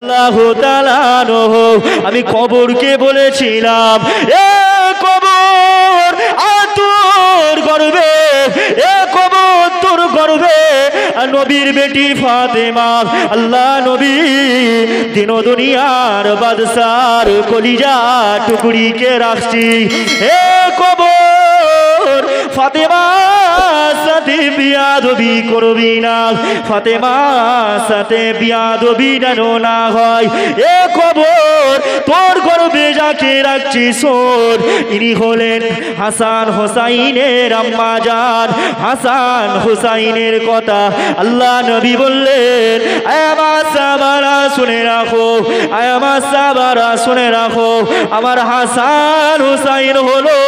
আল্লাহু তাআলা আনহু আমি কবরকে বলেছিলাম, এ কবর তোর গর্বে, এ কবর তোর গর্বে নবীর বেটি ফাতেমা, আল্লাহ নবী দিন দুনিয়ার বাদশার কলিজা টুকরিকে রাখছি। এ কবর ফাতেমা সাথে বিয়াদবি করবি না, ফাতেমা সাথে বিয়াদবি যেন না হয়। এ কবর তোর গর্বে যাকে রাখছি শোন, ইনি হলেন হাসান হোসাইনের আম্মা জান। হাসান হোসাইনের কথা আল্লাহ নবী বললেন, আমার সাহাবারা শুনে রাখো, আমার সাহাবারা শুনে রাখো, আমার হাসান হোসাইন হলো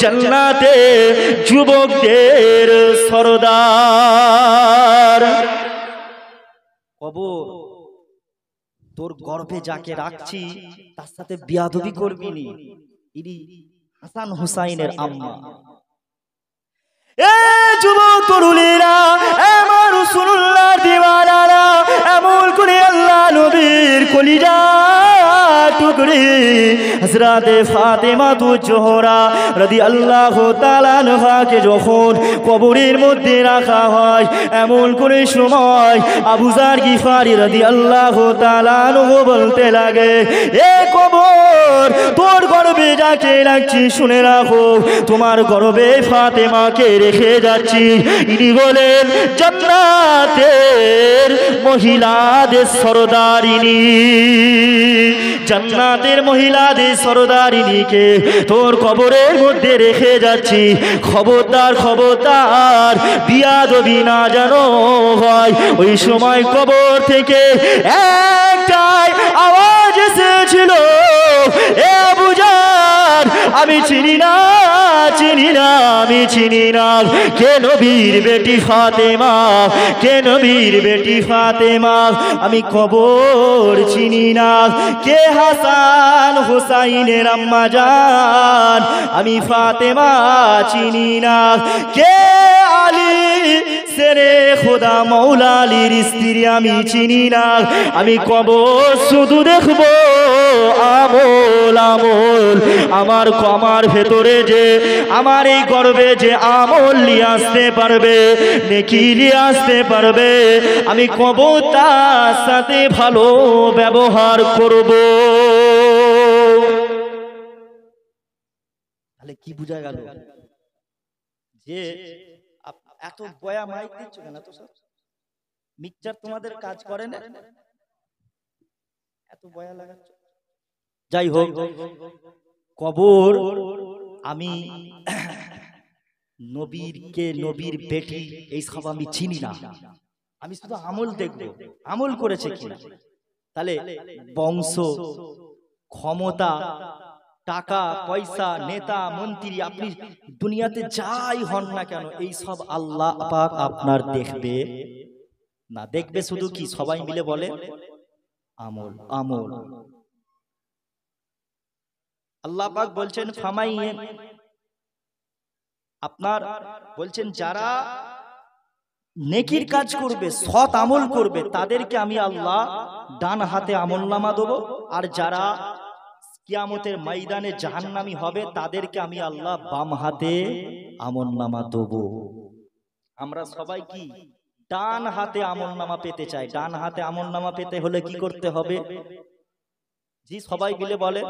জান্নাতে যুবকদের সরদার। কবর তোর গর্ভে যাকে রাখছি তার সাথে বিয়াদবি করবি নি, ইনি হাসান হোসাইনের আম্মা। এ যুবক তরুণীরা, আমার রাসূলুল্লাহর দিওয়ানারা, এমন করে আল্লাহ নবীর কলিজা টুকরি হযরত ফাতেমা জোহরা রাদিয়াল্লাহু তাআলা আনহাকে যখন কবরের মধ্যে রাখা হয়, এমন করে সময় আবু যার গিফারি রাদিয়াল্লাহু তাআলা আনহু বলতে লাগে, এ কবর তোর গর্ভে যাকে রাখছি শুনে রাখো, তোমার গর্ভে ফাতেমাকে রেখে যাচ্ছি। ইনি বলেন জান্নাতের মহিলাদের সরদারিনী, জান্নাতের মহিলাদের সরদারিনীকে তোর কবরের মধ্যে রেখে যাচ্ছি। খবরদার খবরদার বিয়াদবি না যেন হয়। ওই সময় কবর থেকে একটাই আওয়াজ এসেছিল, এ আবু যার আমি চিনি না, চিনি না, আমি চিনি না, কে নবীর বেটি ফাতেমা, কে নবীর বেটি ফাতেমা, আমি কবর চিনি না, কে হাসান হোসাইনের আম্মা জান, আমি ফাতেমা চিনি না, কে আলী সেরে খোদা মৌলা আলীর স্ত্রী আমি চিনি না, আমি কবর শুধু দেখবো আমল আমল। আমার কমার ভেতরে যে আমার এই গর্বে যে আমল নিয়ে আসতে পারবে, নেকি নিয়ে আসতে পারবে, আমি কবর তার সাথে ভালো ব্যবহার করব। তাহলে কি বোঝা গেল যে এত বয়া মাইক দিচ্ছ কেন? তো সব মিক্সচার তোমাদের কাজ করে না, এত বয়া লাগাচ্ছ। যাই হোক, কবর আমি নবীরকে, নবীর বেটি এইসব আমি চিনি না, আমি শুধু আমল দেখব, আমল করেছে কিনা। তাহলে বংশ, ক্ষমতা, টাকা পয়সা, নেতা মন্ত্রী, আপনি দুনিয়াতে যাই হন না কেন, এই সব আল্লাহ পাক আপনার দেখবে না। দেখবে শুধু কি, সবাই মিলে বলে আমল আমল। আল্লাহ পাক বলছেন ফামাইন, আপনার বলছেন যারা নেকির কাজ করবে, সৎ আমল করবে, তাদেরকে আমি আল্লাহ ডান হাতে আমলনামা দেবো, আর যারা কিয়ামতের ময়দানে জাহান্নামী হবে তাদেরকে আমি আল্লাহ বাম হাতে আমলনামা দেবো। আমরা সবাই কি ডান হাতে আমলনামা পেতে চাই। ডান হাতে আমলনামা পেতে হলে কি করতে হবে? জি সবাই মিলে বলে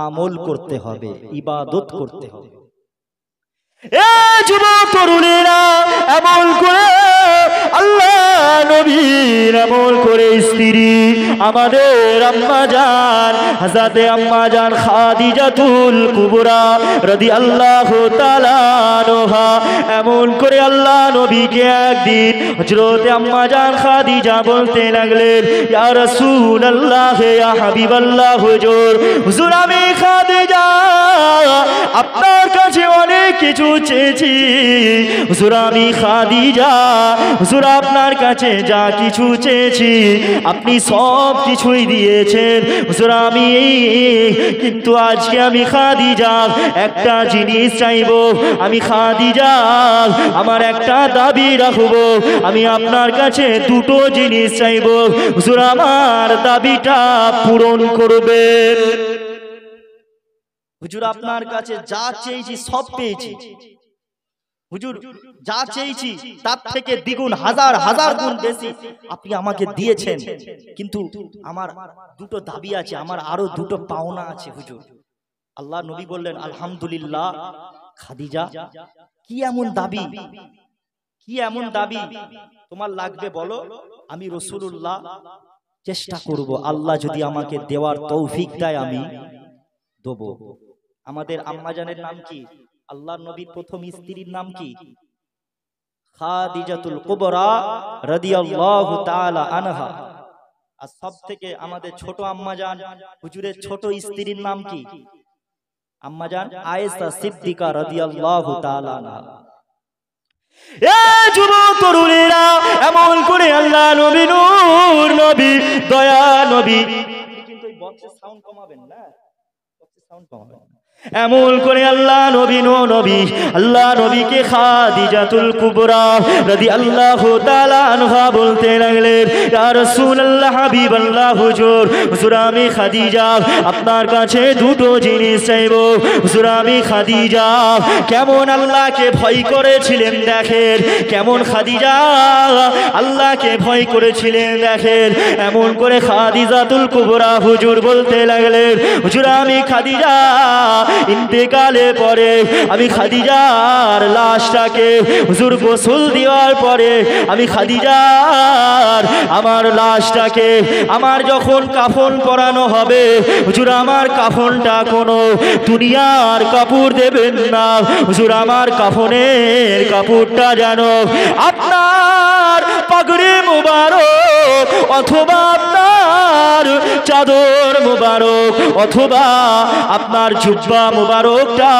আমল করতে হবে, ইবাদত করতে হবে। এ যুবক তরুণীরা, এমন করে আল্লাহ নবীর, এমন করে স্ত্রী আমাদের আম্মা জান হযরত আম্মা জান খাদিজাতুল কুবরা রাদিয়াল্লাহু তাআলা আনহা, এমন করে আল্লাহ নবীকে একদিন হযরত আম্মা জান খাদিজা বলতে লাগলেন, ইয়া রাসূলুল্লাহ, ইয়া হাবিবাল্লাহ, হুজুর, হুজুর আমি খাদিজা আপনার কাছে অনেক কিছু চেয়েছি, হুজুর আমি খাদিজা, হুজুর আপনার কাছে যা কিছু চেয়েছি আপনি সব কিছুই দিয়েছেন হুজুর। আমি কিন্তু আজকে আমি খাদিজা একটা জিনিস চাইবো, আমি খাদিজা আমার একটা দাবি রাখবো, আমি আপনার কাছে দুটো জিনিস চাইবো হুজুর, আমার দাবিটা পূরণ করবেন। হুজুর আপনার কাছে যা চেয়েছি সব পেয়েছি হুজুর, যা চেয়েছি তার থেকে দ্বিগুণ হাজার হাজার গুণ বেশি আপনি আমাকে দিয়েছেন, কিন্তু আমার দুটো দাবি আছে, আমার আরো দুটো পাওনা আছে হুজুর। আল্লাহ নবী বললেন আলহামদুলিল্লাহ। খাদিজা কি এমন দাবি, কি এমন দাবি তোমার লাগবে বলো, আমি রাসূলুল্লাহ চেষ্টা করব, আল্লাহ যদি আমাকে দেওয়ার তৌফিক দেয় আমি দেব। আমাদের আম্মাজানের নাম কি? আল্লাহর নবীর প্রথম স্ত্রীর নাম কি? খাদিজাতুল কুবরা রাদিয়াল্লাহু তাআলা আনহা। আর সবথেকে আমাদের ছোট আম্মাজান হুজুরের ছোট স্ত্রীর নাম কি? আম্মাজান আয়েশা সিদ্দিকা রাদিয়াল্লাহু তাআলা আনহা। এ যুবক তরুণেরা, এমন করে আল্লাহ নবী, নূর নবী, দয়া নবী, কিন্তু এই বক্সের সাউন্ড কমাবেন না, বক্সের সাউন্ড কমাবেন না। এমন করে আল্লাহ নবী আল্লাহ নবীকে খাদিজাতুল কুবরা রাদিয়াল্লাহু তাআলা আনহা বলতে লাগলেন, ইয়া রাসূলুল্লাহ, হাবিবাল্লাহ, হুজুর, হুজুর আমি খাদিজা আপনার কাছে দুটো জিনিস চাইবো হুজুর। আমি খাদিজা কেমন আল্লাহকে ভয় করেছিলেন দেখেন, কেমন খাদিজা আল্লাহকে ভয় করেছিলেন দেখেন। এমন করে খাদিজাতুল কুবরা হুজুর বলতে লাগলেন, হুজুর আমি খাদিজা ইন্তেকালে পরে আমি খাদিজার লাশটাকে হুজুর গোসল দেওয়ার পরে আমি খাদিজার আমার লাশটাকে আমার যখন কাফন পরানো হবে হুজুর, আমার কাফনটা কোনো দুনিয়ার কাপড় দেবেন না হুজুর, আমার কাফনের কাপড়টা যেন আপনার পাগড়ি মুবারক অথবা আপনার চাদর মুবারক অথবা আপনার জুব্বা মুবারকটা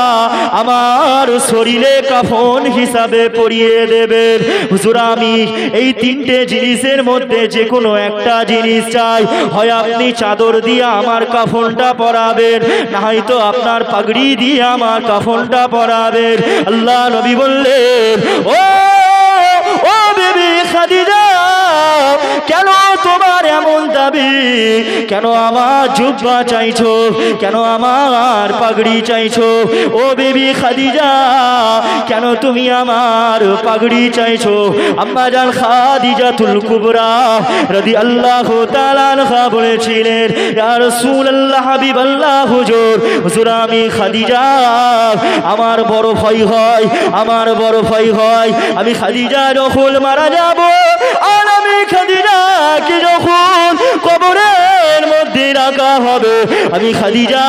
আমার শরীরে কাফন হিসাবে পরিয়ে দেবেন হুজুর। আমি এই তিনটে জিনিসের মধ্যে যে কোনো একটা জিনিস চাই, হয় আপনি চাদর দিয়ে আমার কাফনটা পরাবেন, না হয়তো আপনার পাগড়ি দিয়ে আমার কাফনটা পরাবেন। আল্লাহ নবী বললেন, ও ও বেবি খাদিজা, কেন তোমার এমন দাবি, কেন আমার জুব্বা চাইছো, কেন আমার পাগড়ি চাইছো? ও বেবি খাদিজা, কেন তুমি আমার পাগড়ি চাইছো? আম্মা জান খাদিজাতুল কুবরা রাদিয়াল্লাহু তাআলা আনহা বলেছিলেন, ইয়া রাসূলুল্লাহ, হাবিবাল্লাহ, হুজুর, হুজুর আমি খাদিজা আমার বড় ভয় হয়, আমার বড় ভয় হয় আমি খাদিজা যখন মারা যাব, আর আমি খাদিজাকে যখন কবরের মধ্যে রাখা হবে, আমি খাদিজা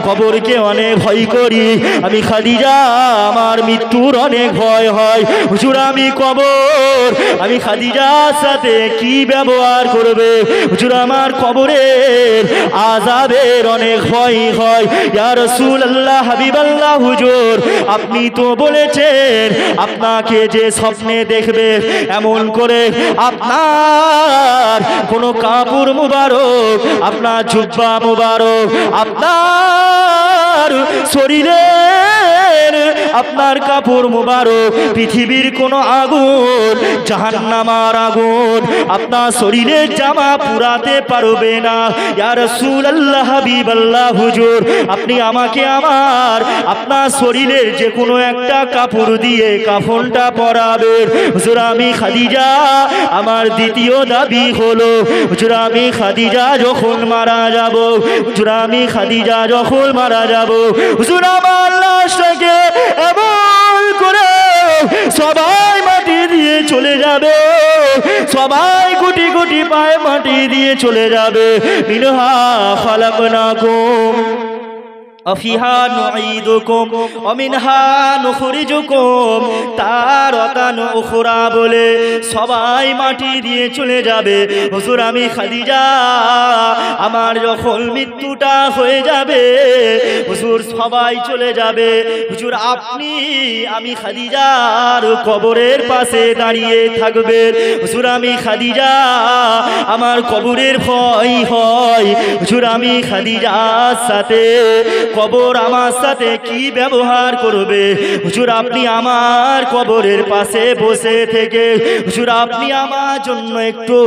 কবরকে অনেক ভয় করি, আমি খাদিজা আমার মৃত্যুর অনেক ভয় হয় হুজুর। আমি কবর, আমি খাদিজার সাথে কি ব্যবহার করবে হুজুর, আমার কবরের আযাবের অনেক ভয় হয়। ইয়া রাসূলুল্লাহ, হাবিবাল্লাহ, হুজুর আপনি তো বলেছেন আপনাকে যে স্বপ্নে দেখবে এমন করে আপনার কোনো কাপড় মুবারক, আপনার জুব্বা মুবারক, আপনার শরীরের আপনার কাপড় মুবারক পৃথিবীর কোনো আগুন, জাহান্নামের আগুন আপনার শরীরের জামা পুরাতে পারবে না। ইয়া রাসূলুল্লাহ, হাবিবাল্লাহ, হুজুর আপনি আমাকে আমার আপনার শরীরের যে কোনো একটা কাপড় দিয়ে কাফনটা পরাবেন হুজুর। আমি খাদিজা আমার দ্বিতীয় দাবি হলো হুজুর, আমি খাদিজা যখন মারা যাব, হুজুর আমি খাদিজা যখন মারা যাব হুজুর, আমার লাশটাকে এমন করে সবাই মাটি দিয়ে চলে যাবে, সবাই গুটি গুটি পায়ে মাটি দিয়ে চলে যাবে। মিনহা খালাকনাকুম আফিহা নুঈদুকুম ওয়া মিনহা নুখরিজুকুম তারাতান উখরা বলে সবাই মাটি দিয়ে চলে যাবে। হুজুর আমি খাদিজা আমার যখন মৃত্যুটা হয়ে যাবে হুজুর সবাই চলে যাবে, হুজুর আপনি আমি খাদিজার কবরের পাশে দাঁড়িয়ে থাকবেন। হুজুর আমি খাদিজা আমার কবরের ভয় হয়, হুজুর আমি খাদিজার সাথে কবর আমার সাথে কি ব্যবহার করবে, হুজুর আপনি আমার কবরের পাশে বসে থেকে হুজুর আপনি আমার জন্য একটু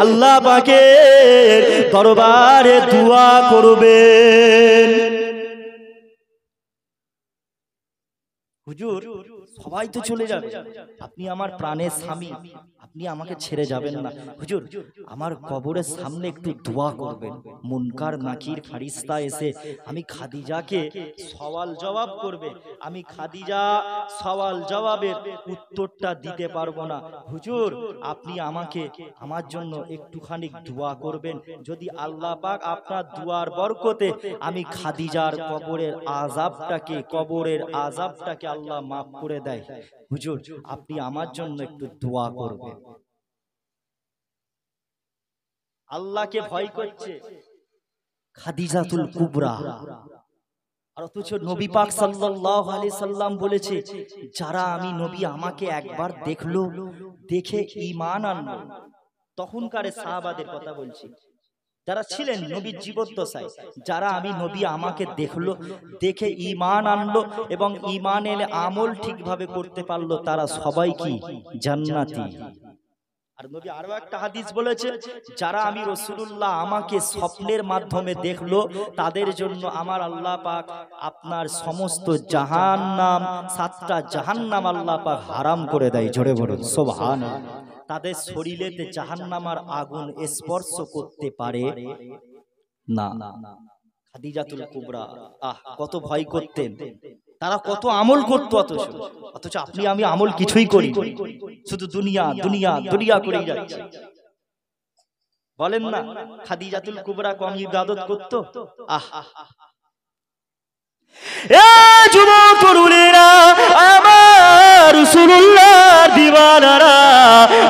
আল্লাহ পাকের দরবারে দোয়া করবেন। হুজুর সবাই তো চলে যাবে, আপনি আমার প্রাণের স্বামী, আপনি আমাকে ছেড়ে যাবেন না, হুজুর আমার কবরের সামনে একটু দোয়া করবেন। মুনকার নাকির ফারিস্তা এসে আমি খাদিজাকে সওয়াল জবাব করবে, আমি খাদিজা সওয়াল জবাবের উত্তরটা দিতে পারবো না, হুজুর আপনি আমাকে আমার জন্য একটুখানি দোয়া করবেন, যদি আল্লাহ পাক আপনার দুয়ার বরকতে আমি খাদিজার কবরের আযাবটাকে আল্লাহ মাফ করে দেয়, হুজুর আপনি আমার জন্য একটু দোয়া করবেন। আল্লাহকে ভয় করছে খাদিজাতুল কুবরা, আর অথচ নবী পাক সাল্লাল্লাহু আলাইহি সাল্লাম বলেছে যারা আমি নবী আমাকে একবার দেখলো, দেখে ঈমান আনলো, তখনকার সাহাবাদের কথা বলছি যারা ছিলেন নবীর জীবদ্দশায়, যারা আমি নবী আমাকে দেখলো, দেখে ঈমান আনলো এবং ঈমানের আমল ঠিকভাবে করতে পারলো, তারা সবাই কি জান্নাতি। আর নবী আরো একটা হাদিস বলেছে যারা আমি রাসূলুল্লাহ আমাকে স্বপ্নের মাধ্যমে দেখলো তাদের জন্য আমার আল্লাহ পাক আপনার সমস্ত জাহান্নাম, 7টা জাহান্নাম আল্লাহ পাক হারাম করে দেয়। জোরে বলুন সুবহানাল্লাহ। তাদের শরীরেতে জাহান্নামার আগুন স্পর্শ করতে পারে না। খাদিজাতুল কুবরা কত ভয় করতেন, তারা কত আমল করতো, অথচ আপনি আমি আমল কিছুই করি, শুধু দুনিয়া দুনিয়া দুনিয়া করেই যাচ্ছে। বলেন না খাদিজাতুল কুবরা কম ইবাদত করতো? এ যুবক তরুণেরা আমার রাসূলুল্লাহর দিওয়ানারা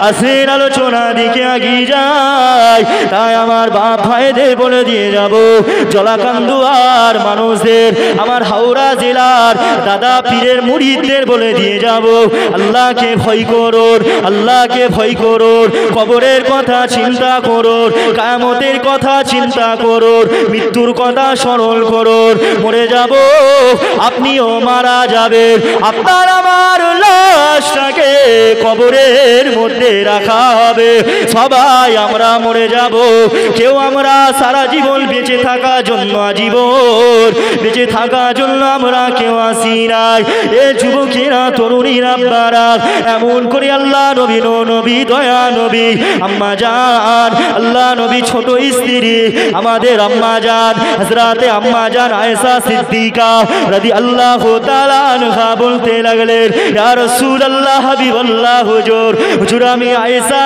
আসেন আলোচনা দিকে এগিয়ে যায়, তাই আমার বাপ ভাইদের বলে দিয়ে যাব, জলাকান্দুয়ার মানুষদের, আমার হাওড়া জেলার দাদা পীরের মুরিদদের বলে দিয়ে যাব, আল্লাহকে ভয় করুন, আল্লাহকে ভয় করুন, কবরের কথা চিন্তা করুন, কিয়ামতের কথা চিন্তা করুন, মৃত্যুর কথা স্মরণ করুন। মরে যাব, আপনিও মারা যাবেন, আপনার আমার লাশটাকে কবরের মধ্যে রাখা হবে, সবাই আমরা মরে যাব, কেউ আমরা সারা জীবন বেঁচে থাকার জন্য, আজীবন বেঁচে থাকার জন্য আমরা কেউ আসি নাই। এ যুবকেরা তরুণীরা আপনারা এমন করে আল্লাহ নবী, নবী দয়া নবী আম্মা জান, আল্লাহ নবী ছোট স্ত্রী আমাদের আম্মা জান হযরতে আম্মা জান আয়েশা সিদ্দিকা রাদিয়াল্লাহু তাআলা আনহা বলতে লাগলেন, ইয়া রাসূলুল্লাহ হাবিবাল্লাহ হুজুর, হুজুর আমি আয়েশা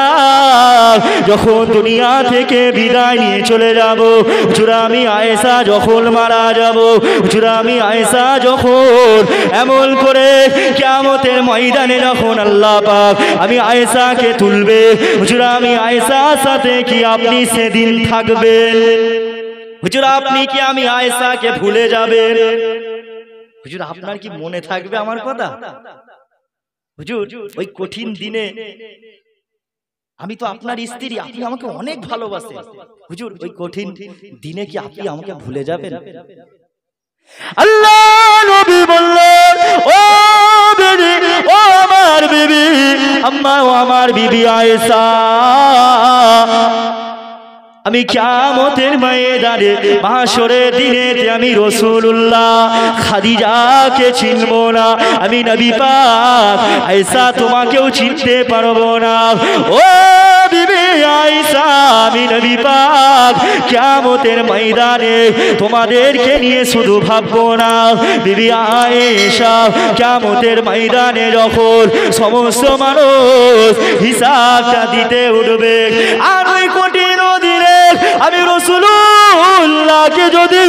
যখন দুনিয়া থেকে বিদায় নিয়ে চলে যাব, হুজুর আমি আয়েশা যখন মারা যাব, হুজুর আমি আয়েশা যখন এমন করে কিয়ামতের ময়দানে যখন আল্লাহ পাক আমি আয়েশাকে তুলবে, হুজুর আমি আয়েশার সাথে কি আপনি সেদিন থাকবেন? হুজুর আপনি কি আমি আয়েশাকে ভুলে যাবেন? হুজুর আপনার কি মনে থাকবে আমার কথা? হুজুর ওই কঠিন দিনে আমি তো আপনার স্ত্রী, আপনি আমাকে অনেক ভালোবাসেন, হুজুর ওই কঠিন দিনে কি আপনি আমাকে ভুলে যাবেন? আল্লাহ নবী বললেন, ও বিবি, ও আমার বিবি আম্মা, ও আমার বিবি আয়েশা, আমি কিয়ামতের ময়দানে মাহশরের দিনে আমি রাসূলুল্লাহ খাদিজাকে চিনব না, আমি নবী পাক আয়েশা তোমাকেও চিনতে পারবো না। ও বিবি আয়েশা, আমি নবী পাক কিয়ামতের ময়দানে তোমাদেরকে নিয়ে শুধু ভাববো না, বিবি আয়েশা কিয়ামতের ময়দানে যখন সমস্ত মানুষ হিসাবটা দিতে উঠবে, আর ওই কঠিন দিনে আমি রাসূলুল্লাহকে যদি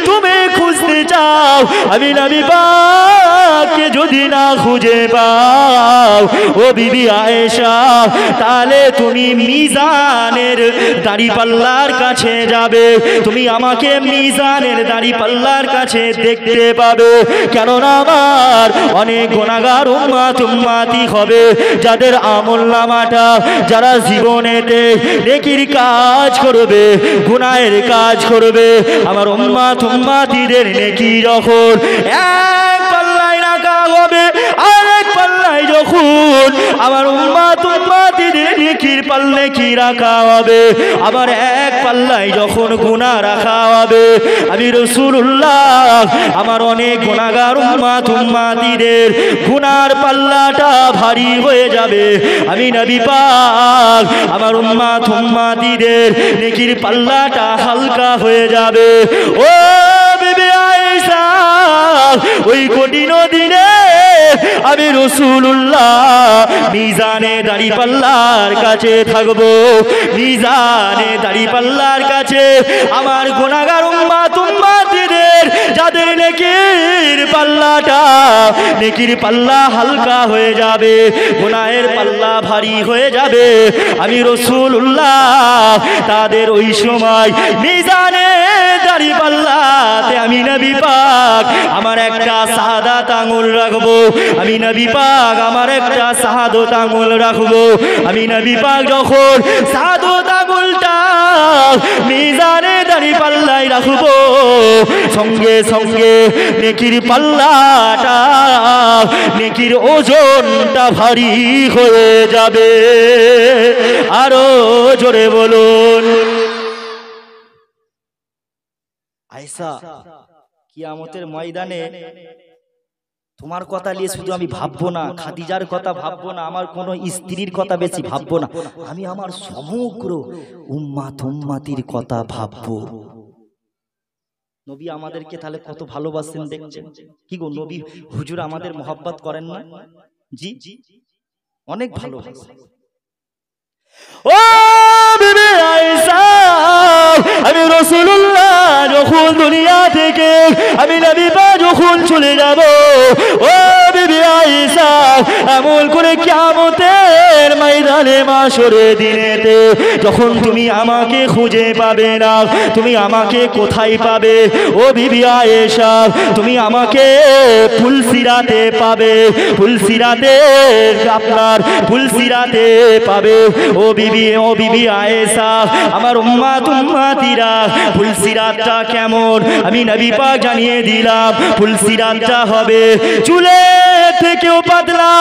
তুমি খুঁজতে চাও, পাও, আমি নবী পাককে যদি না খুঁজে পাও ও বিবি আয়েশা, তাহলে তুমি মিজানের দাঁড়িপাল্লার কাছে যাবে, তুমি আমাকে মিজানের দাঁড়িপাল্লার কাছে দেখতে পাবে। কেননা আমার অনেক গুনাহগার উম্মতি হবে, যাদের আমলনামাটা, যারা জীবনেতে নেকির কাজ করবে, গুনাহের কাজ করবে, আমার উম্মতিদের নেকি যখন এক পাল্লায় রাখা হবে, আরেক পাল্লায় যখন আমার উম্মতিদের নেকির পাল্লে কি রাখা হবে, আবার এক পাল্লায় যখন গুনাহ রাখা হবে, আমি রাসূলুল্লাহ আমার অনেক গুনাহগার উম্মতিদের গুনার পাল্লাটা ভারী হয়ে যাবে, আমি নবী পাক আমার উম্মতিদের নেকির পাল্লাটা হালকা হয়ে যাবে। ও বিবি আয়েশা, ওই কঠিন দিনে আমি রাসূলুল্লাহ মিজানে দাঁড়িপাল্লার কাছে থাকবো, মিজানে দাঁড়িপাল্লার কাছে আমার গুনাহগার উম্মতিদের যাদের নেকির পাল্লাটা, নেকির পাল্লা হালকা হয়ে যাবে, গুনাহের পাল্লা ভারী হয়ে যাবে, আমি রাসূলুল্লাহ তাদের ওই সময় মিজানে দাঁড়িপাল্লাতে আমি নবী পাক আমার একটা শাহাদাত আঙ্গুল রাখবো, আমি নবী পাক আমার একটা শাহাদাত আঙ্গুল রাখবো, আমি নবী পাক যখন শাহাদাত আঙ্গুলটা মিজানে দাঁড়িপাল্লায় রাখবো, সঙ্গে সঙ্গে নেকির পাল্লাটা, নেকির ওজনটা ভারী হয়ে যাবে। আরো জোরে বলুন। আয়েশা, কিয়ামতের ময়দানে তোমার কথা নিয়ে শুধু আমি ভাববো না, খাদিজার কথা ভাববো না, আমার কোনো স্ত্রীর কথা বেশি ভাববো না, আমি আমার সমগ্র উম্মতির কথা ভাববো। নবী আমাদেরকে তাহলে কত ভালোবাসেন দেখছেন, কি গো নবী হুজুর আমাদের মহব্বত করেন না? জি অনেক ভালোবাসেন। ও বিবি আয়েশা, আমি রাসূলুল্লাহ যখন দুনিয়া থেকে আমি নবী পাক যখন চলে যাব, ও বিবি আয়েশা, এমন করে কিয়ামতের ময়দানে মাশরের দিনেতে যখন তুমি আমাকে খুঁজে পাবে না, তুমি আমাকে কোথায় পাবে? ও বিবি আয়েশা, তুমি আমাকে ফুলসিরাতে পাবে, ফুলসিরাতে, আপনার ফুলসিরাতে পাবে। ও বিবি আয়েশা, আমার উম্মতিরা ফুলসিরাতটা কেমন আমি নবী পাক জানিয়ে দিলাম। ফুলসিরাতটা হবে চুলের থেকেও পাতলা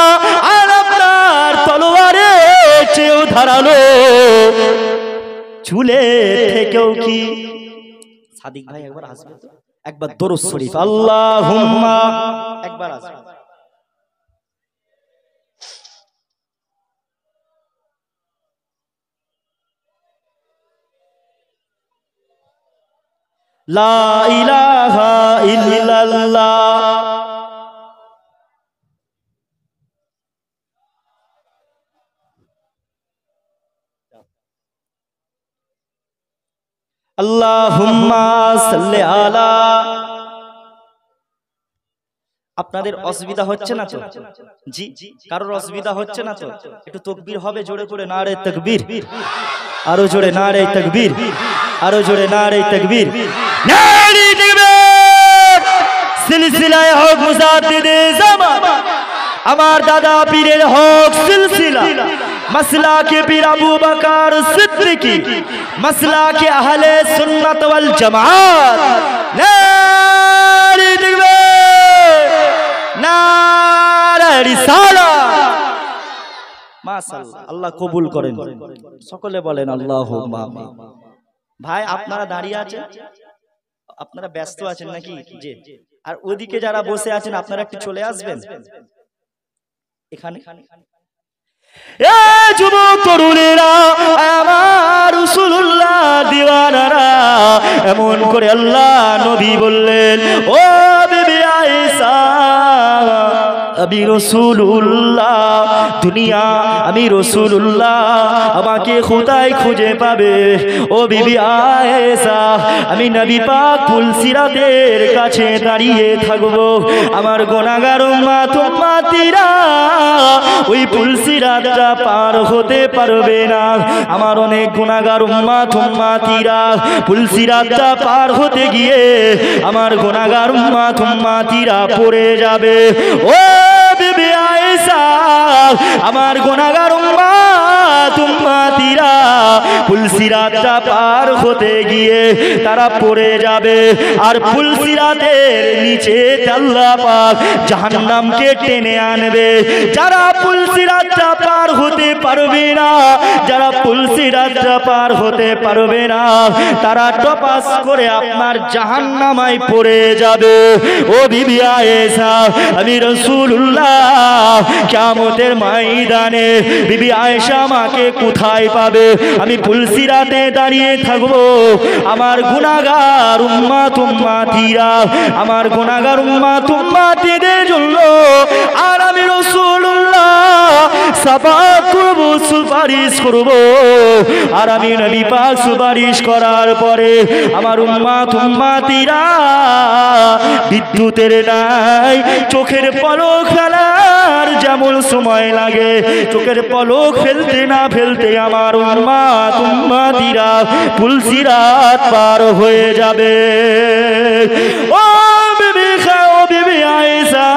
আর আপনার তলোয়ারের চেয়েও ধারালো, চুলের থেকেও কি, সাদিক ভাই একবার আসবে তো, একবার দরুদ শরীফ আল্লাহুম্মা, একবার আসবে। লা ইলাহা ইল্লাল্লাহ। আল্লাহুম্মা সাল্লি আলা। আপনাদের অসুবিধা হচ্ছে না তো? জি, কারোর অসুবিধা হচ্ছে না তো? একটু তাকবীর হবে জোরে করে, নারে তাকবীর, আরো জোরে নারে তাকবীর, আরো জোরে নারে তাকবীর, নারে তাকবীর। সিলসিলায়ে হক মুজাদ্দিদে জামান আমার দাদা পীরের হক সিলসিলা, মাসলাকে পীর আবু বকর সিদ্দিকী, মাসলাকে আহলে সুন্নাত ওয়াল জামাত, নারে তাকবীর, নারে রিসালাত। মাশাআল্লাহ, আল্লাহ কবুল করেন, সকলে বলেন আল্লাহুম্মা আমিন। ভাই আপনারা দাঁড়িয়ে আছেন, আপনারা ব্যস্ত আছেন নাকি? জি। আর ওদিকে যারা বসে আছেন আপনারা একটু চলে আসবেন এখানে। এ যুবক তরুণেরা, আমার রাসূলুল্লাহ দিওয়ানারা, এমন করে আল্লাহ নবী বললেন, ও বিবি আয়েশা, আমি রাসূলুল্লাহ, দুনিয়া আমি রাসূলুল্লাহ, আমাকে খোদাই খুঁজে পাবে। ও বিবি আয়েশা, আমি নবী পাক ফুলসিরাতের কাছে দাঁড়িয়ে থাকবো, আমার গুনাহগার উম্মত উম্মতিরা ওই ফুলসিরাতটা পার হতে পারবে না। আমার অনেক গুনাহগার উম্মত উম্মতিরা ফুলসিরাতটা পার হতে গিয়ে আমার গুনাহগার উম্মত উম্মতিরা পড়ে যাবে। ও বিবি আয়েশা, আমার গুনাহগার উম্মত উম্মতিরা ফুলসিরাতটা পার হতে গিয়ে তারা পড়ে যাবে, আর ফুলসিরাতের নিচে আল্লাহ পাক জাহান্নামকে টেনে আনবে। যারা ফুলসিরাতটা পার হতে পারবে না, যারা ফুলসিরাতটা পার হতে পারবে না, তারা টপাস করে আপনার জাহান্নামায় পড়ে যাবে। ও বিবি আয়েশা, আমি রাসূলুল্লাহ কিয়ামতের ময়দানে বিবি আয়েশা আমাকে কোথায় পাবে? আমি ফুলসিরাতে দাঁড়িয়ে থাকবো, আমার গুনাহগার উম্মত উম্মতিরা, আমার গুনাহগার উম্মত উম্মতিদের জন্য আর আমি রাসূলুল্লাহ সাফাত করব, সুপারিশ করব। আর আমি নবী পাক সুপারিশ করার পরে আমার উম্মত উম্মতিরা বিদ্যুতের নাই চোখের পলক ফেলার যেমন সময় লাগে, চোখের পলক ফেলতে না ফেলতে আমার উম্মত উম্মতিরা ফুলসিরাত পার হয়ে যাবে। ও বিবি ও বিবি আয়েশা,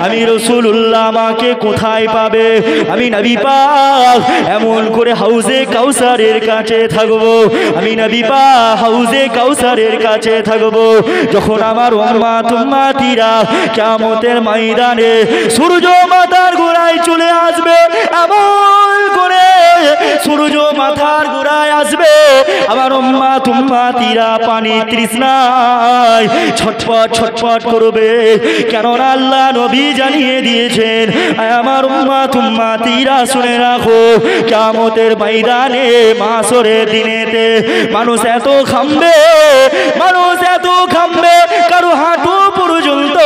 আমি রাসূলুল্লাহ আমাকে কোথায় পাবে? আমি নবী পাক এমন করে হাউজে কাউসারের কাছে থাকবো, আমি নবী পাক হাউজে কাউসারের কাছে থাকবো। যখন আমার উম্মত উম্মতিরা কিয়ামতের ময়দানে সূর্য মাথার গোড়ায় চলে আসবে, এমন করে সূর্য মাথার গোড়ায় আসবে, আমার উম্মত উম্মতিরা পানি তৃষ্ণায় ছটফট ছটফট করবে। কেননা আল্লাহ নবী জানিয়ে দিয়েছেন, আমার উম্মত উম্মতিরা শুনে রাখো, কিয়ামতের ময়দানে মাশরের দিনেতে মানুষ এত ঘামবে, মানুষ এত ঘামবে, কারো হাঁটু পর্যন্ত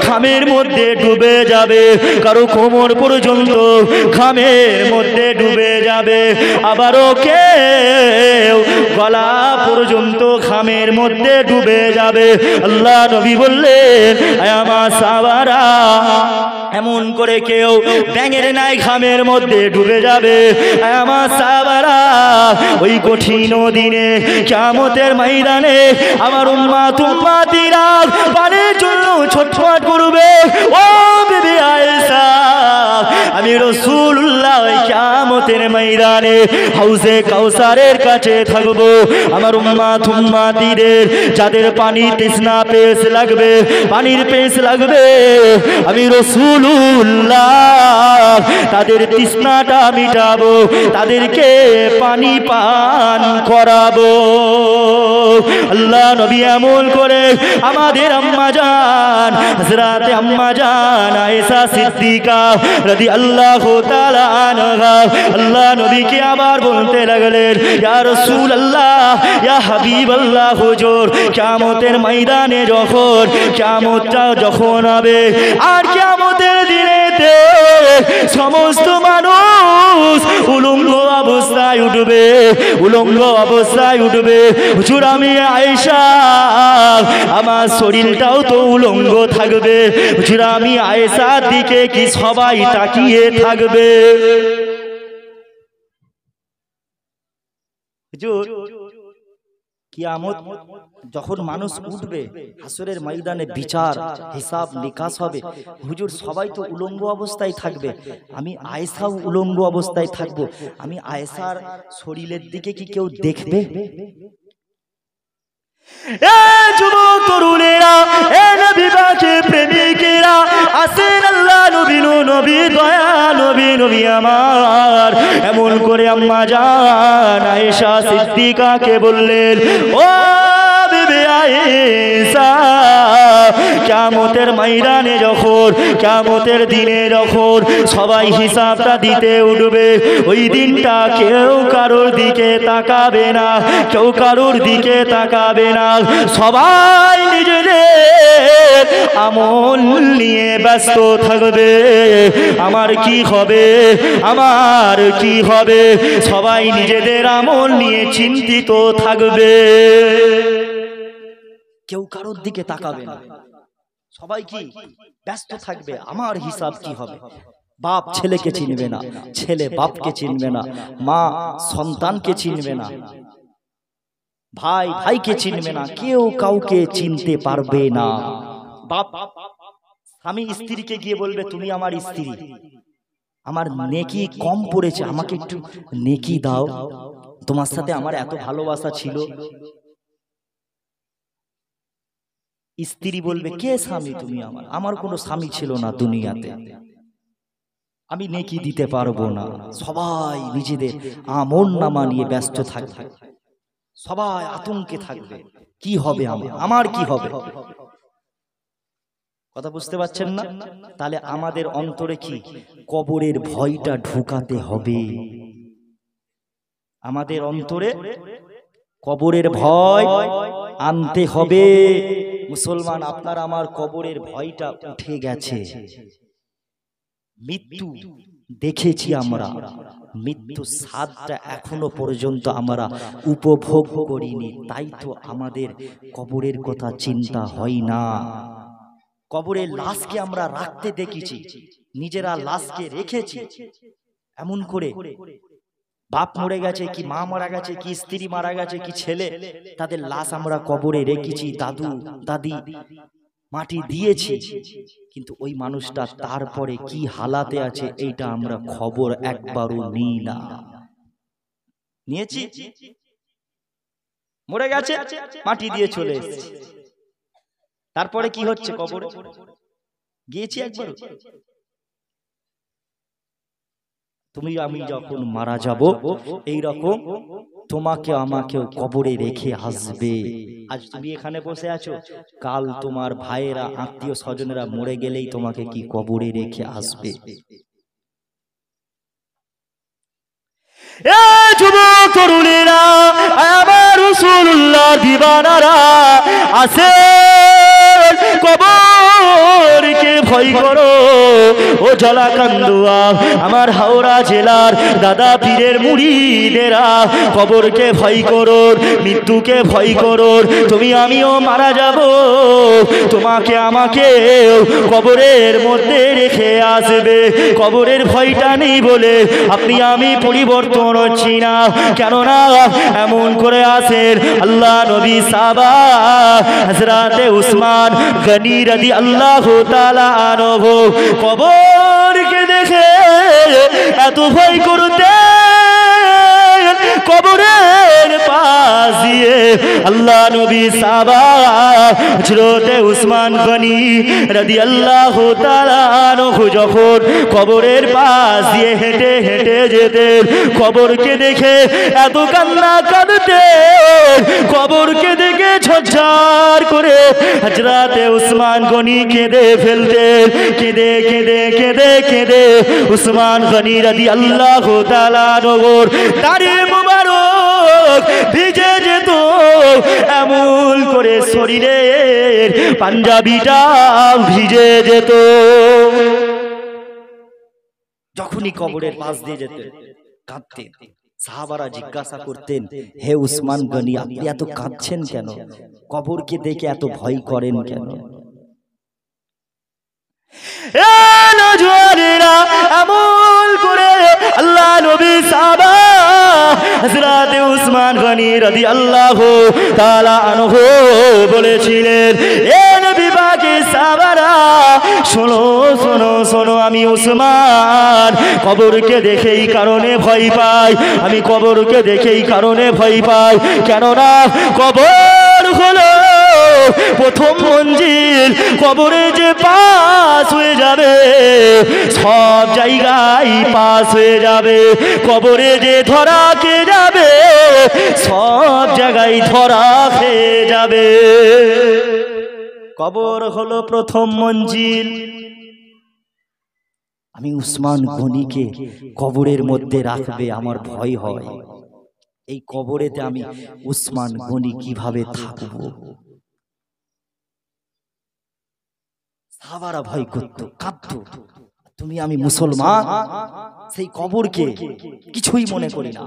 ঘামের মধ্যে ডুবে যাবে, কারো কোমর পর্যন্ত ঘামের মধ্যে ডুবে যাবে, আবারও কেউ গলা পর্যন্ত ঘামের মধ্যে ডুবে যাবে। আল্লাহ নবী বললেন, আমার সাহাবারা, এমন করে কেউ ব্যাঙের নাই ঘামের মধ্যে ডুবে যাবে। আমার সাহাবারা, ওই কঠিন দিনে কিয়ামতের ময়দানে আমার উম্মত উম্মতিরা পানির জন্য ছটফট করবে। ও বিবি আয়েশা, আমি রাসূলুল্লাহ কিয়ামতের ময়দানে হাউজে কাউসারের কাছে থাকবো, আমার উম্মত উম্মতিদের যাদের পানি তৃষ্ণা পেস লাগবে, পানির পেস লাগবে, আমি রাসূলুল্লাহ তাদের তৃষ্ণাটা মিটাবো, তাদেরকে পানি পান করাবো। আল্লাহ নবী এমন করে আমাদের আম্মা জান হযরত আম্মা জান আয়েশা সিদ্দিকা রাদিয়াল্লাহু তাআলা আনহা আল্লাহ নবীকে আবার বলতে লাগলেন, ইয়া রাসূলুল্লাহ, ইয়া হাবিবাল্লাহ, হুজুর কিয়ামতের ময়দানে যখন কিয়ামতটা যখন হবে, আর কিয়ামতের দিনেতে সমস্ত মানুষ উলঙ্গ অবস্থায় উঠবে, উলঙ্গ অবস্থায় উঠবে। হুজুর আমি আয়েশা, আমার শরীরটাও তো উলঙ্গ থাকবে। হুজুর আমি আয়েশার দিকে কি সবাই তাকিয়ে থাকবে? হুজুর কিয়ামত যখন মানুষ উঠবে, হাসরের ময়দানে বিচার হিসাব নিকাশ হবে, হুজুর সবাই তো উলঙ্গ অবস্থায় থাকবে, আমি আয়েশাও উলঙ্গ অবস্থায় থাকবো, আমি আয়েশার শরীরের দিকে কি কেউ দেখবে? এ যুবক তরুণেরা, এ নবী পাকের প্রেমিকেরা, আসেন আল্লাহ নবী নবী দয়া নবী নবী আমার এমন করে আম্মা জান আয়েশা সিদ্দিকাকে বললেন, ও বিবি আয়েশা, কিয়ামতের ময়দানে যখন কিয়ামতের দিনে যখন সবাই হিসাবটা দিতে উঠবে, ওই দিনটা কেউ কারোর দিকে তাকাবে না, কেউ কারোর দিকে তাকাবে না। সবাই নিজেদের আমল নিয়ে ব্যস্ত থাকবে। আমার কি হবে, আমার কি হবে, সবাই নিজেদের আমল নিয়ে চিন্তিত থাকবে, কেউ কারোর দিকে তাকাবে না। সবাই কি ব্যস্ত থাকবে, আমার হিসাব কি হবে। বাপ ছেলেকে চিনবে না, ছেলে বাপকে চিনবে না, মা সন্তানকে চিনবে না, ভাই ভাইকে চিনবে না, কেউ কাউকে চিনতে পারবে না। বাপ স্বামী স্ত্রীকে গিয়ে বলবে তুমি আমার স্ত্রী, আমার নেকি কম পড়েছে, আমাকে একটু নেকি দাও, তোমার সাথে আমার এত ভালোবাসা ছিল। স্ত্রী বলবে কে স্বামী তুমি আমার, আমার কোনো স্বামী ছিল না দুনিয়াতে, আমি নেকি দিতে পারবো না। সবাই নিজেদের আমল নামা নিয়ে ব্যস্ত থাকবে, সবাই আতঙ্কে থাকবে, কি হবে আমার কি হবে। কথা বুঝতে পারছেন না? তাহলে আমাদের অন্তরে কি কবরের ভয়টা ঢুকাতে হবে। আমাদের অন্তরে কবরের ভয় আনতে হবে। মুসলমান, আপনার আমার কবরের ভয়টা উঠে গেছে। মৃত্যু দেখেছি আমরা, মৃত্যু স্বাদটা এখনো পর্যন্ত আমরা উপভোগ করিনি, তাই তো আমাদের কবরের কথা চিন্তা হয় না। কবরের লাশকে আমরা রাখতে দেখেছি, নিজেরা লাশকে রেখেছি। এমন করে বাপ মরে গেছে, কি মা মারা গেছে, কি স্ত্রী মারা গেছে, কি ছেলে, তাদের লাশ আমরা কবরে রেখেছি, দাদু দাদি মাটি দিয়েছি, কিন্তু ওই মানুষটা তারপরে কি হালাতে আছে এইটা আমরা খবর একবারও নিই না। নিয়েছি, মরে গেছে, মাটি দিয়ে চলে এসেছি, তারপরে কি হচ্ছে কবরে গিয়েছি একবার। তুমি আমি যখন মারা যাব, এই রকম তোমাকে আমাকেও কবরে রেখে আসবে। আজ তুমি এখানে বসে আছো, কাল তোমার ভাইয়েরা আত্মীয় স্বজনেরা মরে গেলেই তোমাকে কি কবরে রেখে আসবে। এ যুবক তরুণেরা, আমার রাসূলুল্লাহ দিবানারা আসে, কবরকে ভয় করো। ও জলাকান্দুয়া, আমার হাওড়া জেলার দাদা পীরের মুরিদেরা, কবরকে ভয় করো, মৃত্যুকে ভয় করো। তুমি আমিও মারা যাব, তোমাকে আমাকে কবরের মধ্যে রেখে আসবে। কবরের ভয়টা নেই বলে আপনি আমি পরিবর্তন হচ্ছি না, কেননা এমন করে আসেন আল্লাহ নবী সাহাবা হযরতে উসমান গনি রাদিয়াল্লাহু তাআলা আনহু কবরকে দেখে এত ভয় করতেন, কবরের পাশ দিয়ে আল্লাহ নবী সাহাবা হযরতে উসমান গনি রাদিয়াল্লাহু তাআলা আনহু যখন কবরের পাশ দিয়ে হেঁটে হেঁটে যেতেন, কবরকে দেখে এত কান্না কাঁদতেন, কবরকে দেখে ঝরঝর করে হযরতে উসমান গনি কেঁদে ফেলতেন। কেঁদে কেঁদে কেঁদে কেঁদে উসমান গনি রাদিয়াল্লাহু তাআলা আনহুর দাড়ি মুবারক ভিজে যেত, এমন করে শরীরের পাঞ্জাবিটা ভিজে যেত। যখনই কবরের পাশ দিয়ে যেতেন কাঁদতেন। সাহাবারা জিজ্ঞাসা করতেন, হে উসমান গনি, আপনি এত কাঁদছেন কেন, কবরকে দেখে এত ভয় করেন কেন? এমন করে আল্লাহ নবী সাহাবা হযরতে উসমান গনি রাদিয়াল্লাহু তাআলা আনহু বলেছিলেন, এ নবী পাকের সাহাবারা, শোনো শোনো শোনো, আমি উসমান কবরকে দেখেই কারণে ভয় পাই, আমি কবরকে দেখেই কারণে ভয় পাই, কেননা কবর হলো প্রথম মঞ্জিল। কবরে যে পাস হয়ে যাবে, সব জায়গায় পাস হয়ে যাবে। কবরে যে ধরা খেয়ে যাবে, সব জায়গায় ধরা খেয়ে যাবে। কবর হলো প্রথম মঞ্জিল। আমি উসমান গনিকে কবরের মধ্যে রাখবে আমার ভয় হয়। এই কবরেতে আমি উসমান গনি কিভাবে থাকবো? সাহাবারা ভয় করত, কাঁদতো। তুমি আমি মুসলমান, সেই কবরকে কিছুই মনে করি না।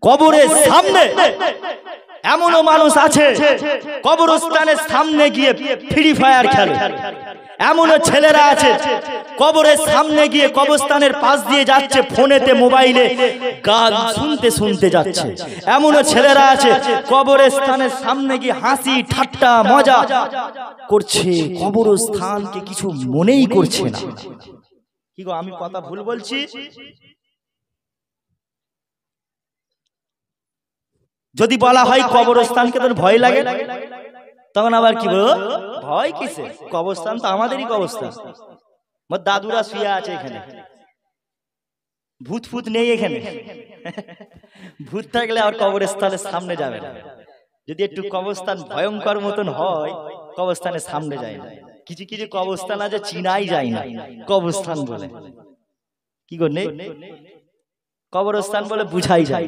কবরের সামনে এমনও মানুষ আছে কবরস্থানের সামনে গিয়ে ফ্রি ফায়ার খেলে। এমনও ছেলেরা আছে কবরের সামনে গিয়ে কবরস্থানের পাশ দিয়ে যাচ্ছে, ফোনেতে মোবাইলে গান শুনতে শুনতে যাচ্ছে। এমনও ছেলেরা আছে কবরস্থানের সামনে গিয়ে হাসি ঠাট্টা মজা করছে, কবরস্থানকে কিছু মনেই করছে না। কি গো, আমি কথা ভুল বলছি? যদি বলা হয় কবরস্থানকে তোর ভয় লাগে, তখন আবার কি বলবো? ভয় কিসে? কবরস্থান তো আমাদেরই কবরস্থান। মোর দাদুরা শুয়ে আছে এখানে, ভূত ফুত নেই এখানে। ভূত থাকলে আর কবরস্থানের সামনে যাবে না। যদি একটু কবরস্থান ভয়ঙ্কর মতন হয়, কবরস্থানের সামনে যায় না। কিছু কিছু কবরস্থান আছে চিনাই যায় না কবরস্থান বলে। কি গো, নেই কবরস্থান বলে বুঝাই যায়।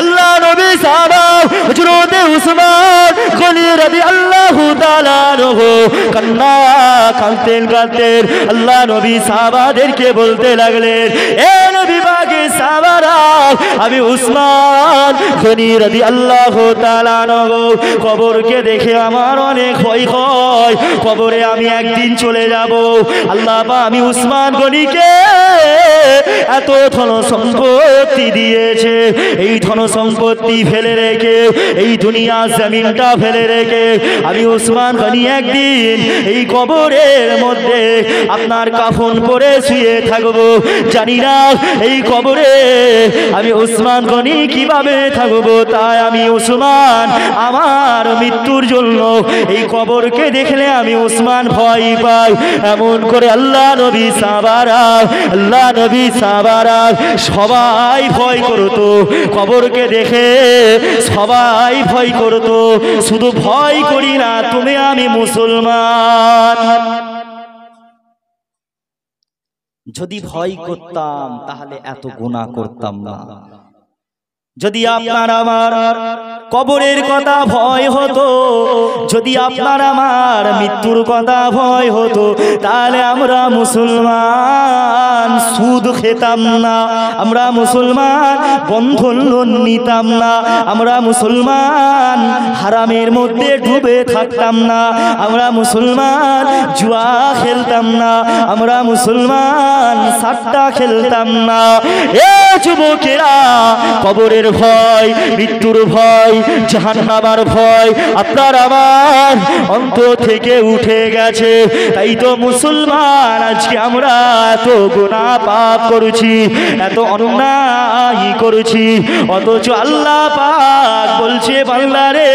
আল্লাহ নবী সাহাবা হযরত উসমান গনি রাদিয়াল্লাহু তাআলা আনহু কান্না কাঁদতেন কাঁদতেন। আল্লাহ নবী সাহাবাদেরকে বলতে লাগলেন, এ নবী পাকের সাহাবারা, আমি উসমান গনি রাদিয়াল্লাহু তাআলা আনহু কবরকে দেখে আমার অনেক ভয় হয়। কবরে আমি একদিন চলে যাব। আল্লাহ পাক আমি উসমান গনিকে এত ধন সম্পত্তি দিয়েছে, এই ধন সম্পত্তি ফেলে রেখে, এই দুনিয়া জমিনটা ফেলে রেখে আমি উসমান গনি একদিন এই কবরের মধ্যে আপনার কাফন পরে শুয়ে থাকবো। জানি না এই কবরে আমি উসমান গনি কিভাবে থাকবো। তাই আমি উসমান আমার মৃত্যুর জন্য এই কবরকে দেখলে আমি উসমান ভয় পাই। এমন করে আল্লাহ নবী সাহাবারা, আল্লাহ নবী সাহাবারা সবাই ভয় করতো কবরকে দেখে, সবাই ভয় করতো। শুধু ভয় করি না, তুমি আমি মুসলমান। যদি ভয় করতাম তাহলে এত গুনাহ করতাম না। যদি আপনার আমার কবরের কথা ভয় হতো, যদি আপনার আমার মৃত্যুর কথা ভয় হতো, তাহলে আমরা মুসলমান সুদ খেতাম না, আমরা মুসলমান বন্ধন লোন নিতাম না, আমরা মুসলমান হারামের মধ্যে ডুবে থাকতাম না, আমরা মুসলমান জুয়া খেলতাম না, আমরা মুসলমান সাট্টা খেলতাম না। এ যুবকেরা, কবরের ভয়, মৃত্যুর ভয়, জাহান্নামের ভয় আপনার আমার অন্তর থেকে উঠে গেছে। তাই তো মুসলমান আজকে আমরা এত গুনাহ পাপ করেছি, এত অন্যায় করেছি, অথচ আল্লাহ পাক বলছে, বান্দা রে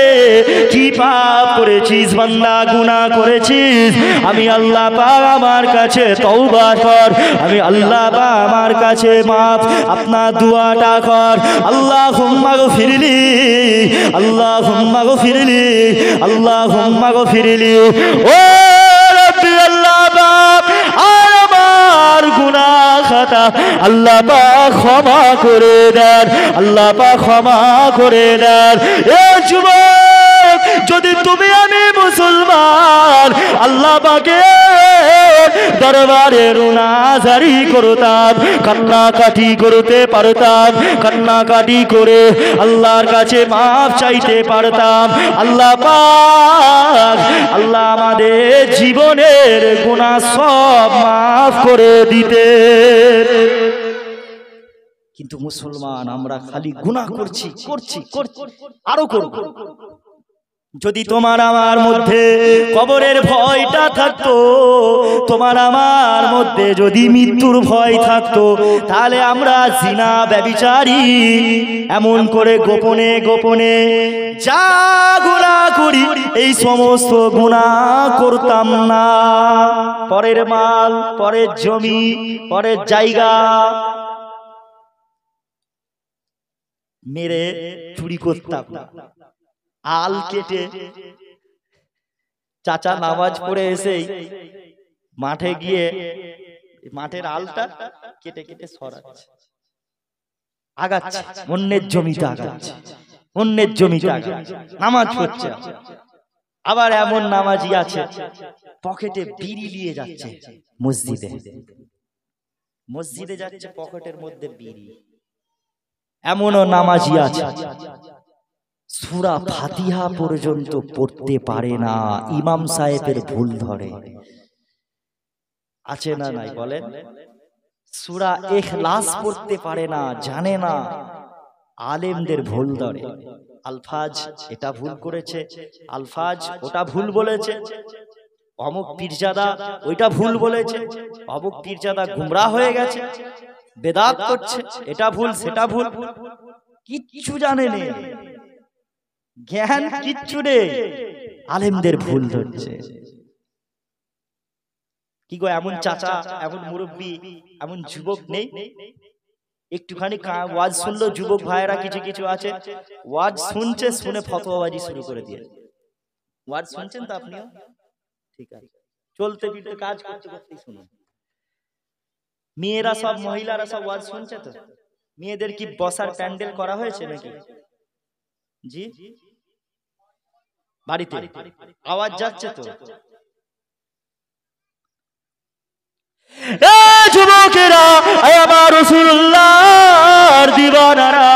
কি পাপ করেছিস বান্দা, গুনাহ করেছিস, আমি আল্লাহ পাক আমার কাছে তওবা কর, আমি আল্লাহ পাক আমার কাছে মাফ। আপনার দুয়াটা কর, আল্লাহুম্মা গফিরলি, আল্লাহুম্মা গফিরলি, আল্লাহুম্মা গফিরলি। ও রব্বি আল্লাহ পাক আমার গুনাহ খাতা আল্লাহ পাক ক্ষমা করে দেন, আল্লাহ পাক ক্ষমা করে দেন। এ যুবক, যদি তুমি আমি মুসলমান আল্লাহ পাকের দরবারে রুনাজারি করতাম, কান্নাকাটি করতে পারতাম, কান্নাকাটি করে আল্লাহর কাছে মাফ চাইতে পারতাম, আল্লাহ পাক আল্লাহ আমাদের জীবনের গুনাহ সব মাফ করে দিতে। কিন্তু মুসলমান আমরা খালি গুনাহ করছি, করছি, করছি, আরো করব। যদি তোমার আমার মধ্যে কবরের ভয়টা থাকতো, তোমার আমার মধ্যে যদি মৃত্যুর ভয় থাকতো, তাহলে আমরা জিনা ব্যভিচারী এমন করে গোপনে গোপনে যা গুনাহ করি এই সমস্ত গুনাহ করতাম না। পরের মাল, পরের জমি, পরের জায়গা মেরে চুরি করতাম না। আল কেটে চাচা নামাজ পড়ে এসেই মাঠে গিয়ে মাঠের আলটা কেটে কেটে সরাচ্ছে, আগাচ্ছে, অন্যের জমিতে আগাচ্ছে, অন্যের জমিতে আগাচ্ছে, নামাজ পড়ছে। আবার এমন নামাজি আছে পকেটে বিড়ি নিয়ে যাচ্ছে মসজিদে, মসজিদে যাচ্ছে পকেটের মধ্যে বিড়ি। এমনও নামাজি আছে সূরা ফাতিহা পর্যন্ত পড়তে পারে না, ইমাম সাহেবের ভুল ধরে। আছে না নাই বলেন? সূরা ইখলাস পড়তে পারে না, জানে না, আলেমদের ভুল ধরে। আলফাজ এটা ভুল করেছে, আলফাজ ওটা ভুল বলেছে, অমুক পীরজাদা ওইটা ভুল বলেছে, অমুক পীরজাদা গুমরাহ হয়ে গেছে, বেদাত করছে, এটা ভুল সেটা ভুল, কিচ্ছু জানে না, জ্ঞান কিচ্ছু নেই, আলেমদের ভুল ধরছে। কি গো, এমন চাচা, এমন মুরব্বী, এমন যুবক নেই? একটুখানি ওয়াজ শুনলো, যুবক ভাইয়েরা কিছু কিছু আছে ওয়াজ শুনছে, শুনে ফতোয়াবাজি শুরু করে দিয়ে। ওয়াজ শুনছেন তো আপনিও? ঠিক আছে, চলতে ফিরতে কাজ করতে করতেই শুনুন। মেয়েরা সব, মহিলারা সব ওয়াজ শুনছে তো? মেয়েদের কি বসার প্যান্ডেল করা হয়েছে নাকি? জি, বাড়িতে আওয়াজ যাচ্ছে তো? যুবকেরা, আমার রাসূলুল্লাহর দিওয়ানারা,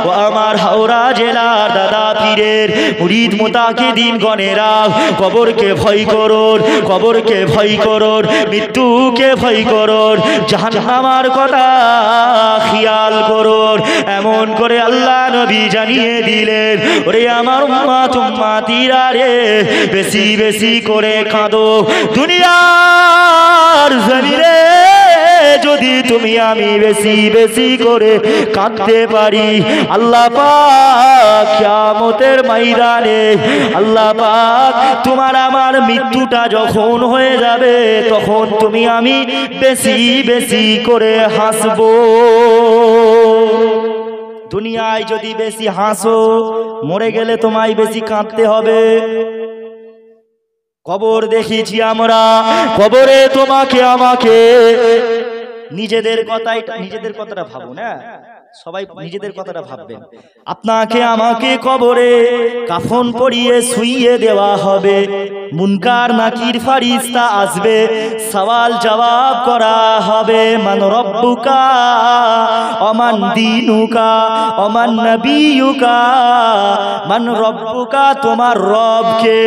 ও আমার হাওড়া জেলার দাদা পীরের মুরিদ মুতাকিদিন গণেরা, কবরকে ভয় করুন, কবরকে ভয় করুন, মৃত্যুকে ভয় করুন, জাহান্নামের কথা খেয়াল করুন। এমন করে আল্লাহ নবী জানিয়ে দিলেন, ওরে আমার উম্মত উম্মতিরা রে, বেশি বেশি করে কাঁদো। দুনিয়ার জমিনে যদি তুমি আমি বেশি বেশি করে কাঁদতে পারি, আল্লাহ পাক কিয়ামতের ময়দানে আল্লাহ পাক তোমার আমার মৃত্যুটা যখন হয়ে যাবে, তখন তুমি আমি বেশি বেশি করে হাসবো। দুনিয়ায় যদি বেশি হাসো, মরে গেলে তোমায় বেশি কাঁদতে হবে। কবর দেখেছি আমরা, কবরে তোমাকে আমাকে, নিজেদের কথাটা ভাবো না, সবাই নিজেদের কথাটা ভাববেন। আপনাকে আমাকে কবরে কাফন পরিয়ে শুইয়ে দেওয়া হবে, মুনকার নাকির ফারিস্তা আসবে, সওয়াল জবাব করা হবে। মান রব্বুকা ওমান দীনুকা ওমান নবিয়ুকা, মান রব্বুকা তোমার রব কে,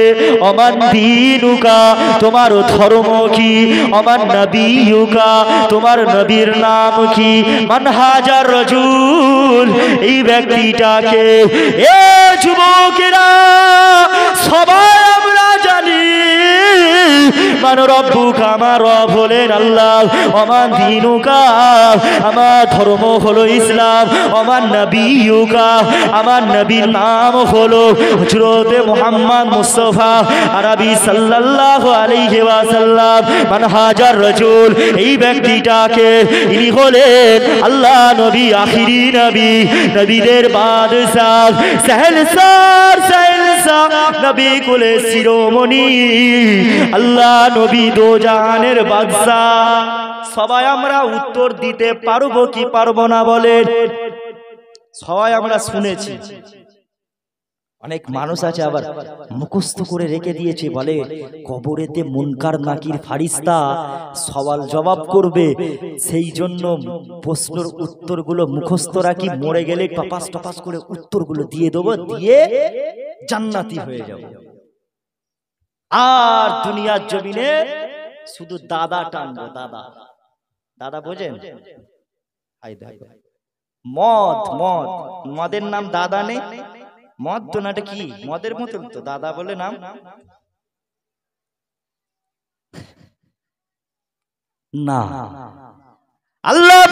ওমান দীনুকা তোমার ধর্ম কি, ওমান নবিয়ুকা তোমার নবীর নাম কি, মান হাজার রাজুল এই ব্যক্তিটাকে। এ যুবকেরা, সবাই আমরা জানি মান রব্বুকা, আমার রব হলেন আল্লাহ, ওমান দীনুকা আমার ধর্ম হলো ইসলাম, ওমান নবিয়ুকা আমার নবীর নাম হলো হযরত মুহাম্মদ মুস্তাফা আরবি সাল্লাল্লাহু আলাইহি ওয়াসাল্লাম। মান হাজার রাজুল এই ব্যক্তিটাকে, ইনি হলেন আল্লাহ নবী, আখিরি নবী, নবীদের বাদশাহ, সাহেলসার সাহেলসার নবী কুলে শিরোমণি, আল্লাহ নবী দো জাহানের বাদশাহ। সবাই আমরা উত্তর দিতে পারবো কি পারবো না বলেন? সবাই আমরা শুনেছি। অনেক মানুষ আছে আবার মুখস্থ করে রেখে দিয়েছে, বলে কবরেতে মুনকার নাকির ফারিস্তা সওয়াল জবাব করবে, সেই জন্য প্রশ্নের উত্তরগুলো মুখস্থ রাখি, মরে গেলে টপাস টপাস করে উত্তরগুলো দিয়ে দেবো, দিয়ে জান্নাতি হয়ে যাব। আর দুনিয়ার জমিনে শুধু দাদা টানবো, দাদা দাদা বোঝেন? মদ, মদ, মদের নাম দাদা নেই? মদ তো না, কি মদের মতন তো, দাদা বলে নাম না। আল্লাহ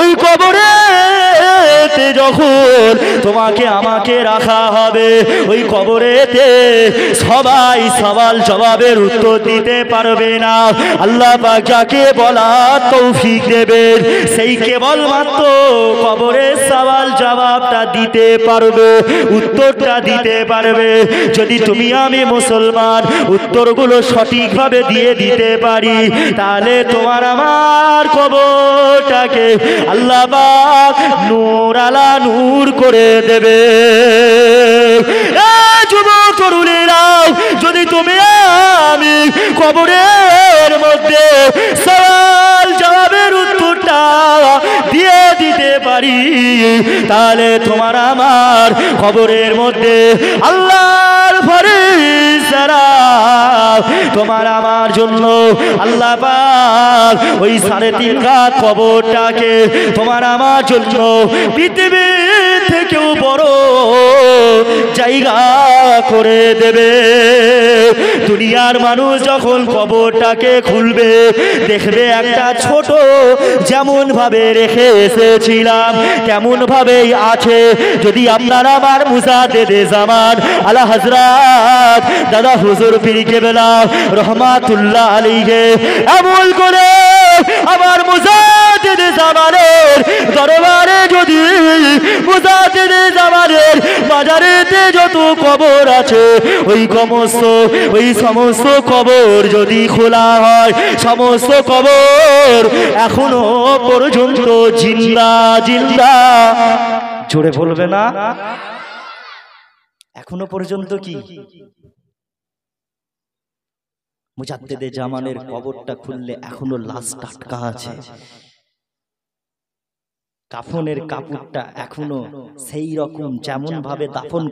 ওই কবরে যখন তোমাকে আমাকে আমাকে রাখা হবে। ওই কবরেতে সবাই সওয়াল জবাবের উত্তর দিতে পারবে না। আল্লাহ পাক যাকে বলার তৌফিক দেবেন সেই কেবলমাত্র কবরের সওয়াল জবাবটা দিতে পারবে, উত্তরটা দিতে পারবে। যদি তুমি আমি মুসলমান উত্তরগুলো সঠিকভাবে দিয়ে দিতে পারি, তাহলে তোমার আমার কবরটাকে আল্লাহ পাক নূর আলা নূর করে দেবে। যুবক তরুণেরা, যদি তুমি আমি কবরের মধ্যে সওয়াল জবাবের উত্তরটা দিয়ে দিতে পারি, তাহলে তোমার আমার কবরের মধ্যে আল্লাহর ফেরেশতারা তোমার আমার জন্য আল্লাহ পাক ওই 3.5 হাত কবরটাকে তোমার আমার জন্য পৃথিবী থেকেও বড় জায়গা করে দেবে। দুনিয়ার মানুষ যখন কবরটাকে খুলবে দেখবে একটা ছোট যেমন ভাবে রেখে এসেছিলাম তেমন ভাবেই আছে। যদি আপনারা আমার মুজাদ্দেদে জামান আলা হযরত দাদা হুজুর পীর কেবলা রহমাতুল্লাহ আলাইহি এমন করে আমার মুজাদ্দেদে জামানের দরবারে, যদি মুজাদ্দেদে জামানের বাজারেতে যত কবর আছে ওই সমস্ত কবর যদি খোলা হয়, সমস্ত কবর এখনো পর্যন্ত জিন্দা জিন্দা। জোরে বলবে না? এখনো পর্যন্ত কি? মুজাদ্দেদে জামানের কবরটা খুললে এখনো লাশ টাটকা আছে, কাফনের কাপড়টা এখনো সেই রকম যেমন ভাবে দাফন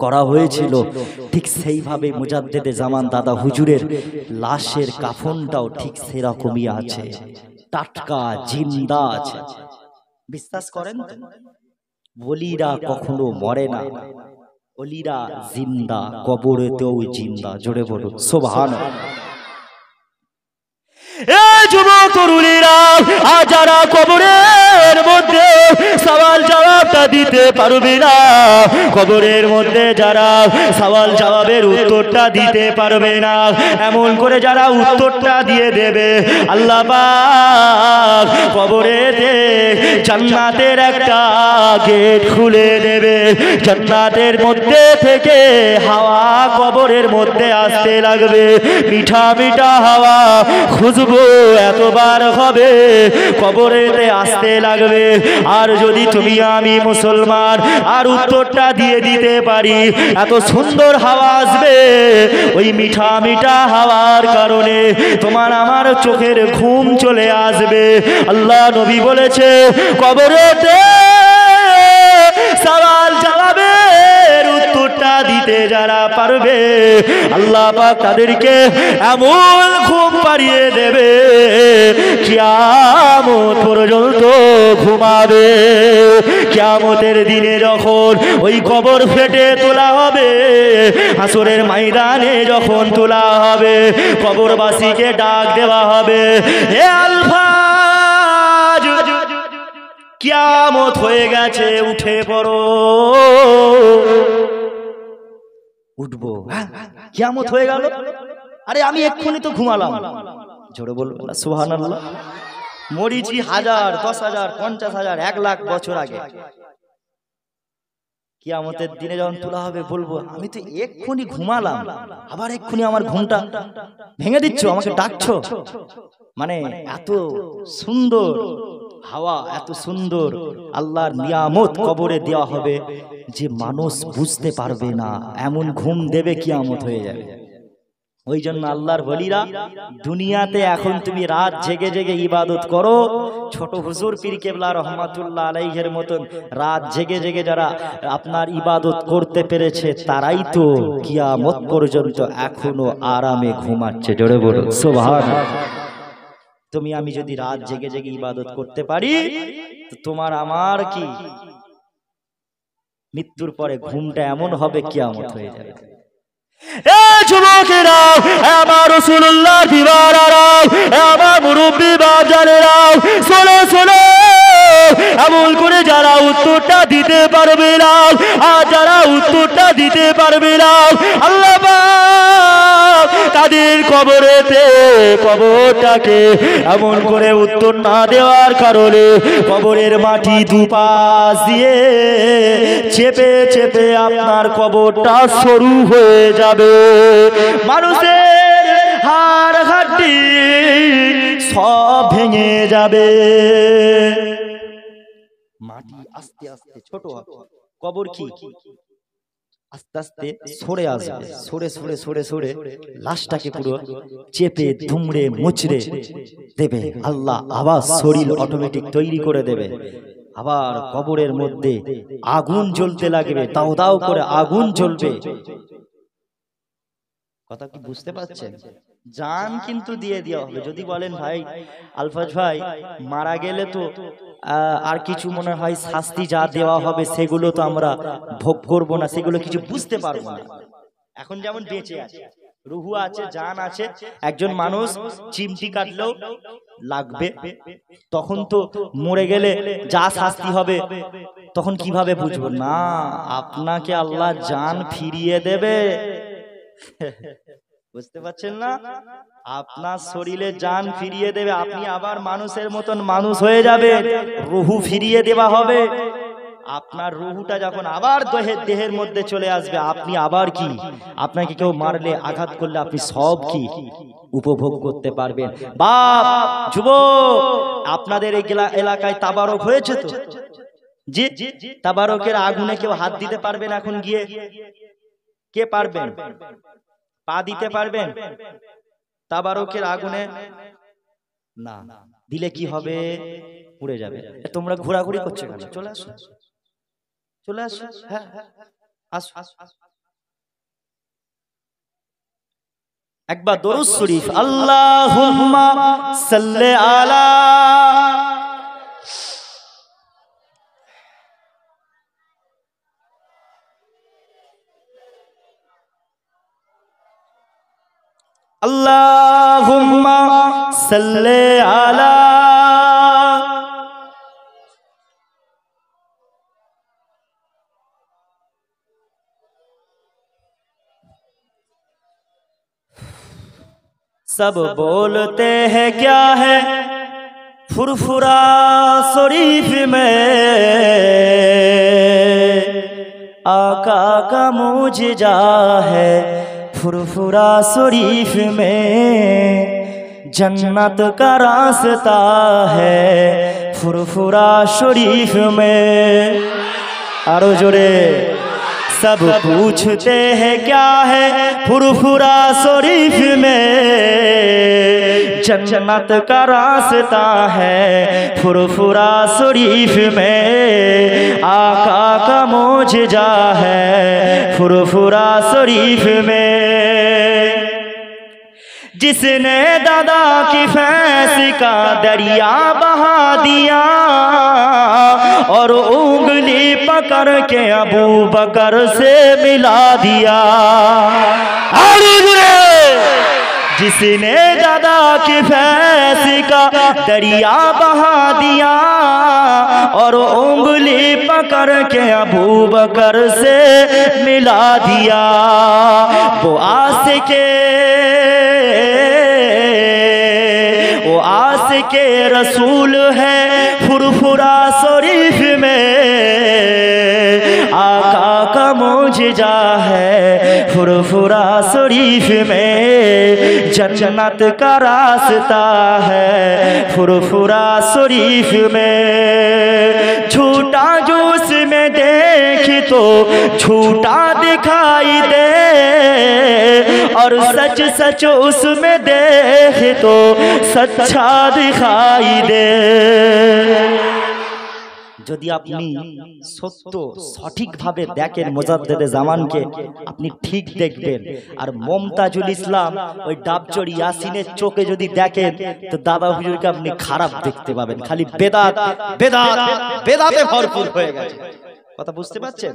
করা হয়েছিল ঠিক সেইভাবে মুজাদ্দেদে জামান দাদা হুজুরের লাশের কাফনটাও ঠিক সেরকমই আছে, টাটকা জিন্দা আছে। বিশ্বাস করেন? ওলিরা কখনো মরে না, ওলিরা জিন্দা, কবরেতেও জিন্দা। জোরে বলুন সুবহানাল্লাহ। যুবক তরুণীরা, যারা কবরের মধ্যে সওয়াল জবাবটা দিতে পারবে না, কবরের মধ্যে যারা সওয়াল জবাবের উত্তরটা দিতে পারবে না, এমন করে যারা উত্তরটা দিয়ে দেবে আল্লাহ পাক কবরেতে জান্নাতের একটা গেট খুলে দেবে। জান্নাতের মধ্যে থেকে হাওয়া কবরের মধ্যে আসতে লাগবে, মিঠা মিঠা হাওয়া খুশবু এতবার হবে কবরেতে আসতে লাগবে। আর যদি তুমি আমি মুসলমান আর উত্তরটা দিয়ে দিতে পারি, এত সুন্দর হাওয়া আসবে, ওই মিঠা মিঠা হাওয়ার কারণে তোমার আমার চোখের ঘুম চলে আসবে। আল্লাহ নবী বলেছে কবরেতে সওয়াল জবাবের উত্তরটা দিতে যারা পারবে আল্লাহ পাক তাদেরকে এমন ঘুম পাড়িয়ে দেবে কিয়ামত পর্যন্ত ঘুমাবে। কিয়ামতের দিনে যখন ওই কবর ফেটে তোলা হবে, হাসরের ময়দানে যখন তোলা হবে, কবরবাসীকে ডাক দেওয়া হবে, হে আলফা কিয়ামত হয়ে গেছে, উঠে পড়ো। উঠবো, কিয়ামত হয়ে গেল, আরে আমি এক্ষুনি তো ঘুমালাম। জোরে বলবো না সুবহানাল্লাহ। মরিচি 1000, 10,000, 50,000, 1 লাখ বছর আগে। কিয়ামতের দিনে যখন তোলা হবে বলবো আমি তো এক্ষুনি ঘুমালাম, আবার এক্ষুনি আমার ঘুমটা ভেঙে দিচ্ছ, আমাকে ডাকছো। মানে এত সুন্দর হাওয়া, এত সুন্দর আল্লাহর নিয়ামত কবরে দেওয়া হবে যে মানুষ বুঝতে পারবে না, এমন ঘুম দেবে কিয়ামত হয়ে যাবে। ওই জন্য আল্লাহর ওলিরা দুনিয়াতে এখন তুমি রাত জেগে জেগে ইবাদত করো, ছোট হুজুর পীর কেবলা রহমাতুল্লাহ আলাইহির মতন রাত জেগে জেগে যারা আপনার ইবাদত করতে পেরেছে তারাই তো কিয়ামত পর্যন্ত এখনো আরামে ঘুমাচ্ছে। জোরে বলুন সুবহানাল্লাহ। তুমি আমি যদি রাত জেগে জেগে ইবাদত করতে পারি তো তোমার আমার কি মৃত্যুর পরে ঘুমটা এমন হবে কিয়ামত হয়ে যাবে। যুবকেরা, আমার রাসূলুল্লাহ দিওয়ানারা, আমার মুরব্বি বাজানেরা, শোনো শোনো, এমন করে যারা উত্তর উত্তরটা দিতে পারবে না, আর যারা উত্তরটা দিতে পারবে না আল্লাহ পাক তাদের কবরটাকে এমন করে উত্তর না দেওয়ার কারণে কবরের মাটি দুপাশ দিয়ে চেপে চেপে আপনার কবরটা সরু হয়ে যাবে। মানুষের হাড় হাড্ডি সব ভেঙে যাবে। মাটি আস্তে আস্তে ছোট হবে, কবর কি আস্তে আস্তে সরে আসবে, সরে সরে সরে সরে লাশটাকে পুরো চেপে ধুমড়ে মুচড়ে দেবে আল্লাহ। আবার শরীর অটোমেটিক তৈরি করে দেবে। আবার কবরের মধ্যে আগুন জ্বলতে লাগবে, দাও দাও করে আগুন জ্বলবে। কথা কি বুঝতে পারছেন? জান কিন্তু দিয়ে দেওয়া হবে। যদি বলেন ভাই আলফাজ ভাই মারা গেলে তো আর কিছু মনে হয় শাস্তি যা দেওয়া হবে সেগুলো তো আমরা ভোগ করব না, সেগুলো কিছু বুঝতে পারবো না। এখন যেমন বেঁচে আছে, রুহু আছে, জান আছে, একজন মানুষ চিমটি কাটলেও লাগবে, তখন তো মরে গেলে যা শাস্তি হবে তখন কিভাবে বুঝবো না? আপনাকে আল্লাহ জান ফিরিয়ে দেবে। বুঝতে পারছেন না? আপনার শরীরে জান ফিরিয়ে দেবে, আপনি আবার মানুষের মতন মানুষ হয়ে যাবে, রুহু ফিরিয়ে দেওয়া হবে। আপনার রুহুটা যখন আবার দেহের মধ্যে চলে আসবে, আপনি আবার কি, আপনাকে কেউ মারলে আঘাত করলে আপনি সব কি উপভোগ করতে পারবেন। বাপ যুবক, আপনাদের এই এলাকায় তাবারক হয়েছে তো? জি, তাবারকের আগুনে কেউ হাত দিতে পারবেন এখন গিয়ে? কে পারবেন? পা দিতে পারবেন তাবারকের আগুনে? না, দিলে কি হবে? পুড়ে যাবে। তোমরা ঘোরাঘুরি করছো কেন? চলে আসো, চলে আসো। হ্যাঁ আসো। একবার দরুদ শরীফ আল্লাহুম্মা সাল্লি আলা अल्लाहुम्मा सल्ले आला सब बोलते हैं क्या है फुरफुरा शरीफ में, आका का मुझजा है फुरफुरा शरीफ में, जन्नत का रास्ता है फुरफुरा शरीफ में। आरो जोरे सब पूछते हैं क्या है फुरफुरा शरीफ में, जन्नत का रास्ता है फुरफुरा शरीफ में, आका का मुझजा है फुरफुरा शरीफ में। जिसने दादा की फैंस का दरिया बहा दिया और उंगली पकड़ के अबू बकर से मिला दिया। जिसने दादा की फैंस का दरिया बहा दिया और उंगली पकड़ के अबू बकर से मिला दिया, वो आशिके रसूल है फुरफुरा शरीफ में, आका का मुझजा है फुरफुरा शरीफ में, जन्नत का रास्ता है फुरफुरा शरीफ में। झूठा जो उसमें देख तो झूठा दिखाई दे, और सच सच उसमें देख तो सच्चा दिखाई दे। যদি আপনি সত্য সঠিকভাবে দেখেন মুজাদ্দেদে জামানকে, আপনি ঠিক দেখবেন। আর মুমতাজুল ইসলাম ওই ডাবচড় ইয়াসিনের চোখে যদি দেখেন তো দাদা হুজুরকে আপনি খারাপ দেখতে পাবেন, খালি বেদাত বেদাত বেদাতে ভরপুর হয়ে গেছে। কথা বুঝতে পারছেন?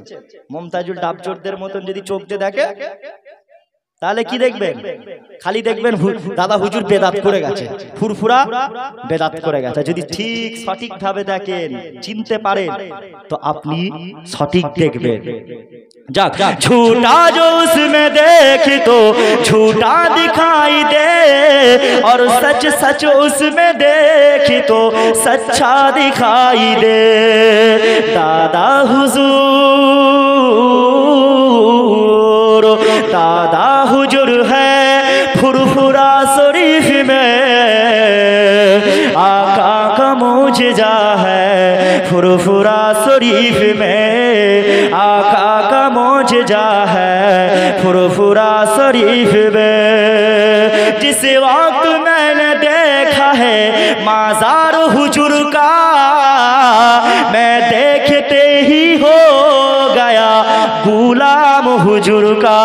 মুমতাজুল ডাবচড়দের মতন যদি চোখ দিয়ে দেখে তাহলে কি দেখবেন? খালি দেখবেন দাদা হুজুর বেদাত করে গেছে, ফুরফুরা বেদাত করে গেছে। যদি ঠিক সঠিক ভাবে দেখেন, চিনতে পারেন, তো আপনি সঠিক দেখবেন। जाग झूठा जो उसमें देख तो झूठा दिखाई दे, और सच सच उसमें देख तो सच्चा दिखाई दे। दादा हुजूर है फुरफुरा शरीफ में, आका का मौजज़ा है फुरफुरा शरीफ में, आका का मौजज़ा है फुरफुरा शरीफ में। जिस वक्त मैंने देखा है माज़ार हुजूर का, मैं देखते ही हो गया गुलाम हुजूर का।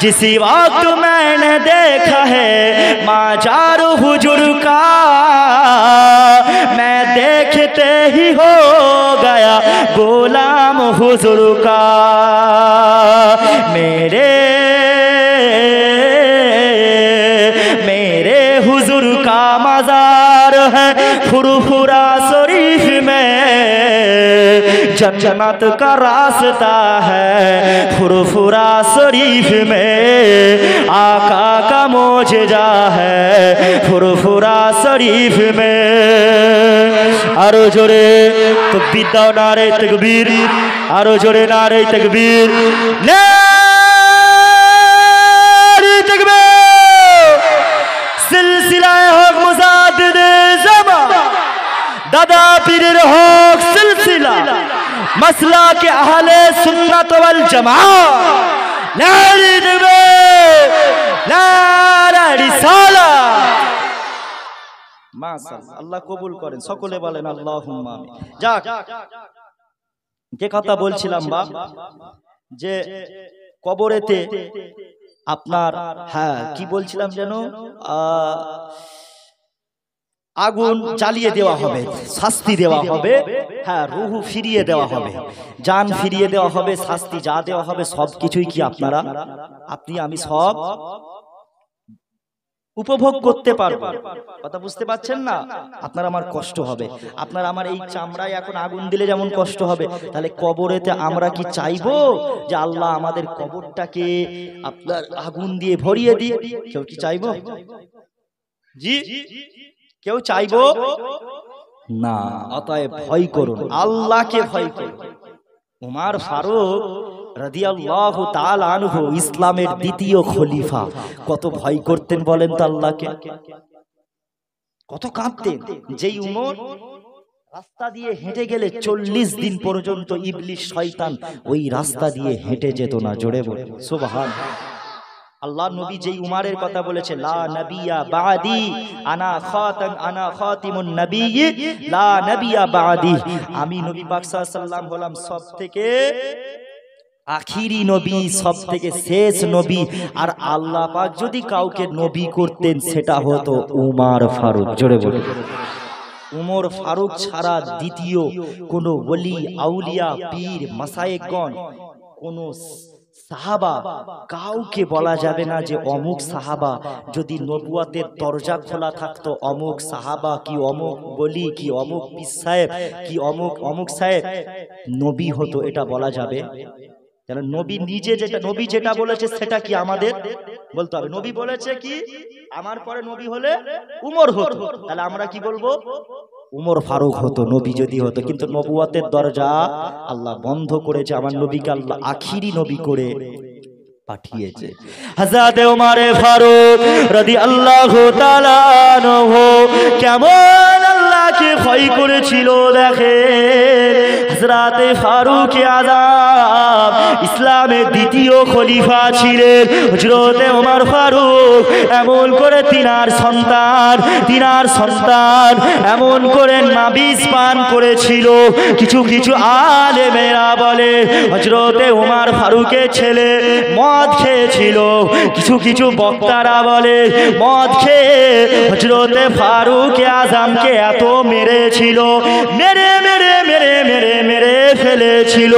जिस वक्त मैंने देखा है माज़ार हुजूर का, मैं देखते ही हो गया गुलाम हुजूर का। मेरे हुजूर का मज़ार है फुरफुरा शरीफ में, जन्नत का रास्ता है फुरफुरा शरीफ में, आका का मौजज़ा है फुरफुरा शरीफ में। आरो जोरे तकबीर दाओ, नारे तकबीर, आरो जोरे नारे तकबीर, नारे तकबीर। सिलसिलाए हक मुजाद्दिद ज़मान, दादा पीरेर हक सिलसिला, मसला के अहले सुन्नत वल जमात। नारे तकबीर, नारे रिसालत। माशाअल्लाह, আল্লাহ কবুল করেন, সকলে বলেন আল্লাহুম্মা আমিন। যাক, যে কথা বলছিলাম বাপ, যে কবরেতে আপনার, হ্যাঁ কি বলছিলাম যেন, আগুন জ্বালিয়ে দেওয়া হবে, শাস্তি দেওয়া হবে, হ্যাঁ রুহু ফিরিয়ে দেওয়া হবে, জান ফিরিয়ে দেওয়া হবে, শাস্তি যা দেওয়া হবে সব কিছুই কি আপনারা, আপনি আমি সব উপভোগ করতে পারবো। কথা বুঝতে পারছেন না? আপনার আমার কষ্ট হবে, আপনার আমার এই চামড়ায় এখন আগুন দিলে যেমন কষ্ট হবে, তাহলে কবরেতে আমরা কি চাইবো যে আল্লাহ আমাদের কবরটাকে আপনার আগুন দিয়ে ভরিয়ে দিয়ে? কেউ কি চাইবো? জি, কেউ চাইবো না। অতএব ভয় করুন, আল্লাহকে ভয় করুন। উমর ফারুক রাদিয়াল্লাহু তাআলা আনহু ইসলামের দ্বিতীয় খলিফা, কত ভয় করতেন বলেন তো আল্লাহকে, কত কাঁদতেন। যেই উমর রাস্তা দিয়ে হেঁটে গেলে 40 দিন পর্যন্ত ইবলিস শয়তান ওই রাস্তা দিয়ে হেঁটে যেত না। জোরে বলুন সুবহানাল্লাহ। আল্লাহ নবী যেই উমারের কথা বলেছে, লা নবিয়া বাদি, আনা খাতিমুন নবিয়্যিন, লা নবিয়া বাদি, আমি নবী পাক সাল্লাল্লাহু আলাইহি ওয়াসাল্লাম হলাম সবথেকে আখিরি নবী, সবথেকে শেষ নবী। আর আল্লাহ পাক যদি কাউকে নবী করতেন সেটা হতো উমর ফারুক। জোরে বলুন। উমর ফারুক ছাড়া দ্বিতীয় কোনো ওলি, আউলিয়া, পীর, মাশায়েখগণ, কোন সাহাবা, কাউকে বলা যাবে না যে অমুক সাহাবা, যদি নবুয়াতের দরজা খোলা থাকতো অমুক সাহাবা কি অমুক বলি কি অমুক পীর সাহেব কি অমুক সাহেব নবী হতো, এটা বলা যাবে? কেন নবী নিজে নবী যেটা বলেছে সেটা কি আমাদের বলতে হবে? নবী বলেছে কি আমার পরে নবী হলে উমর হতো, তাহলে আমরা কি বলবো? উমর ফারুক হতো নবী যদি হতো। কিন্তু নবুয়াতের দরজা আল্লাহ বন্ধ করেছে, আমার নবীকে আল্লাহ আখিরি নবী করে পাঠিয়েছে। হযরত উমর ফারুক রাদিয়াল্লাহু তাআলা আনহু কেমন আল্লাহকে ভয় করেছিল দেখেন। হযরত ফারুক আযম ইসলামের দ্বিতীয় খলিফা ছিলেন হযরত উমর ফারুক। এমন করে তিনার সন্তান এমন করে নাবিজ পান করেছিল। কিছু কিছু আলেমেরা বলে হযরত উমর ফারুকের ছেলে মদ খেয়েছিল। কিছু কিছু বক্তারা বলে মদ খেয়ে হযরত ফারুক আযমকে এত মেরেছিল, মেরে মেরে মেরে মেরে মেরে ফেলেছিল।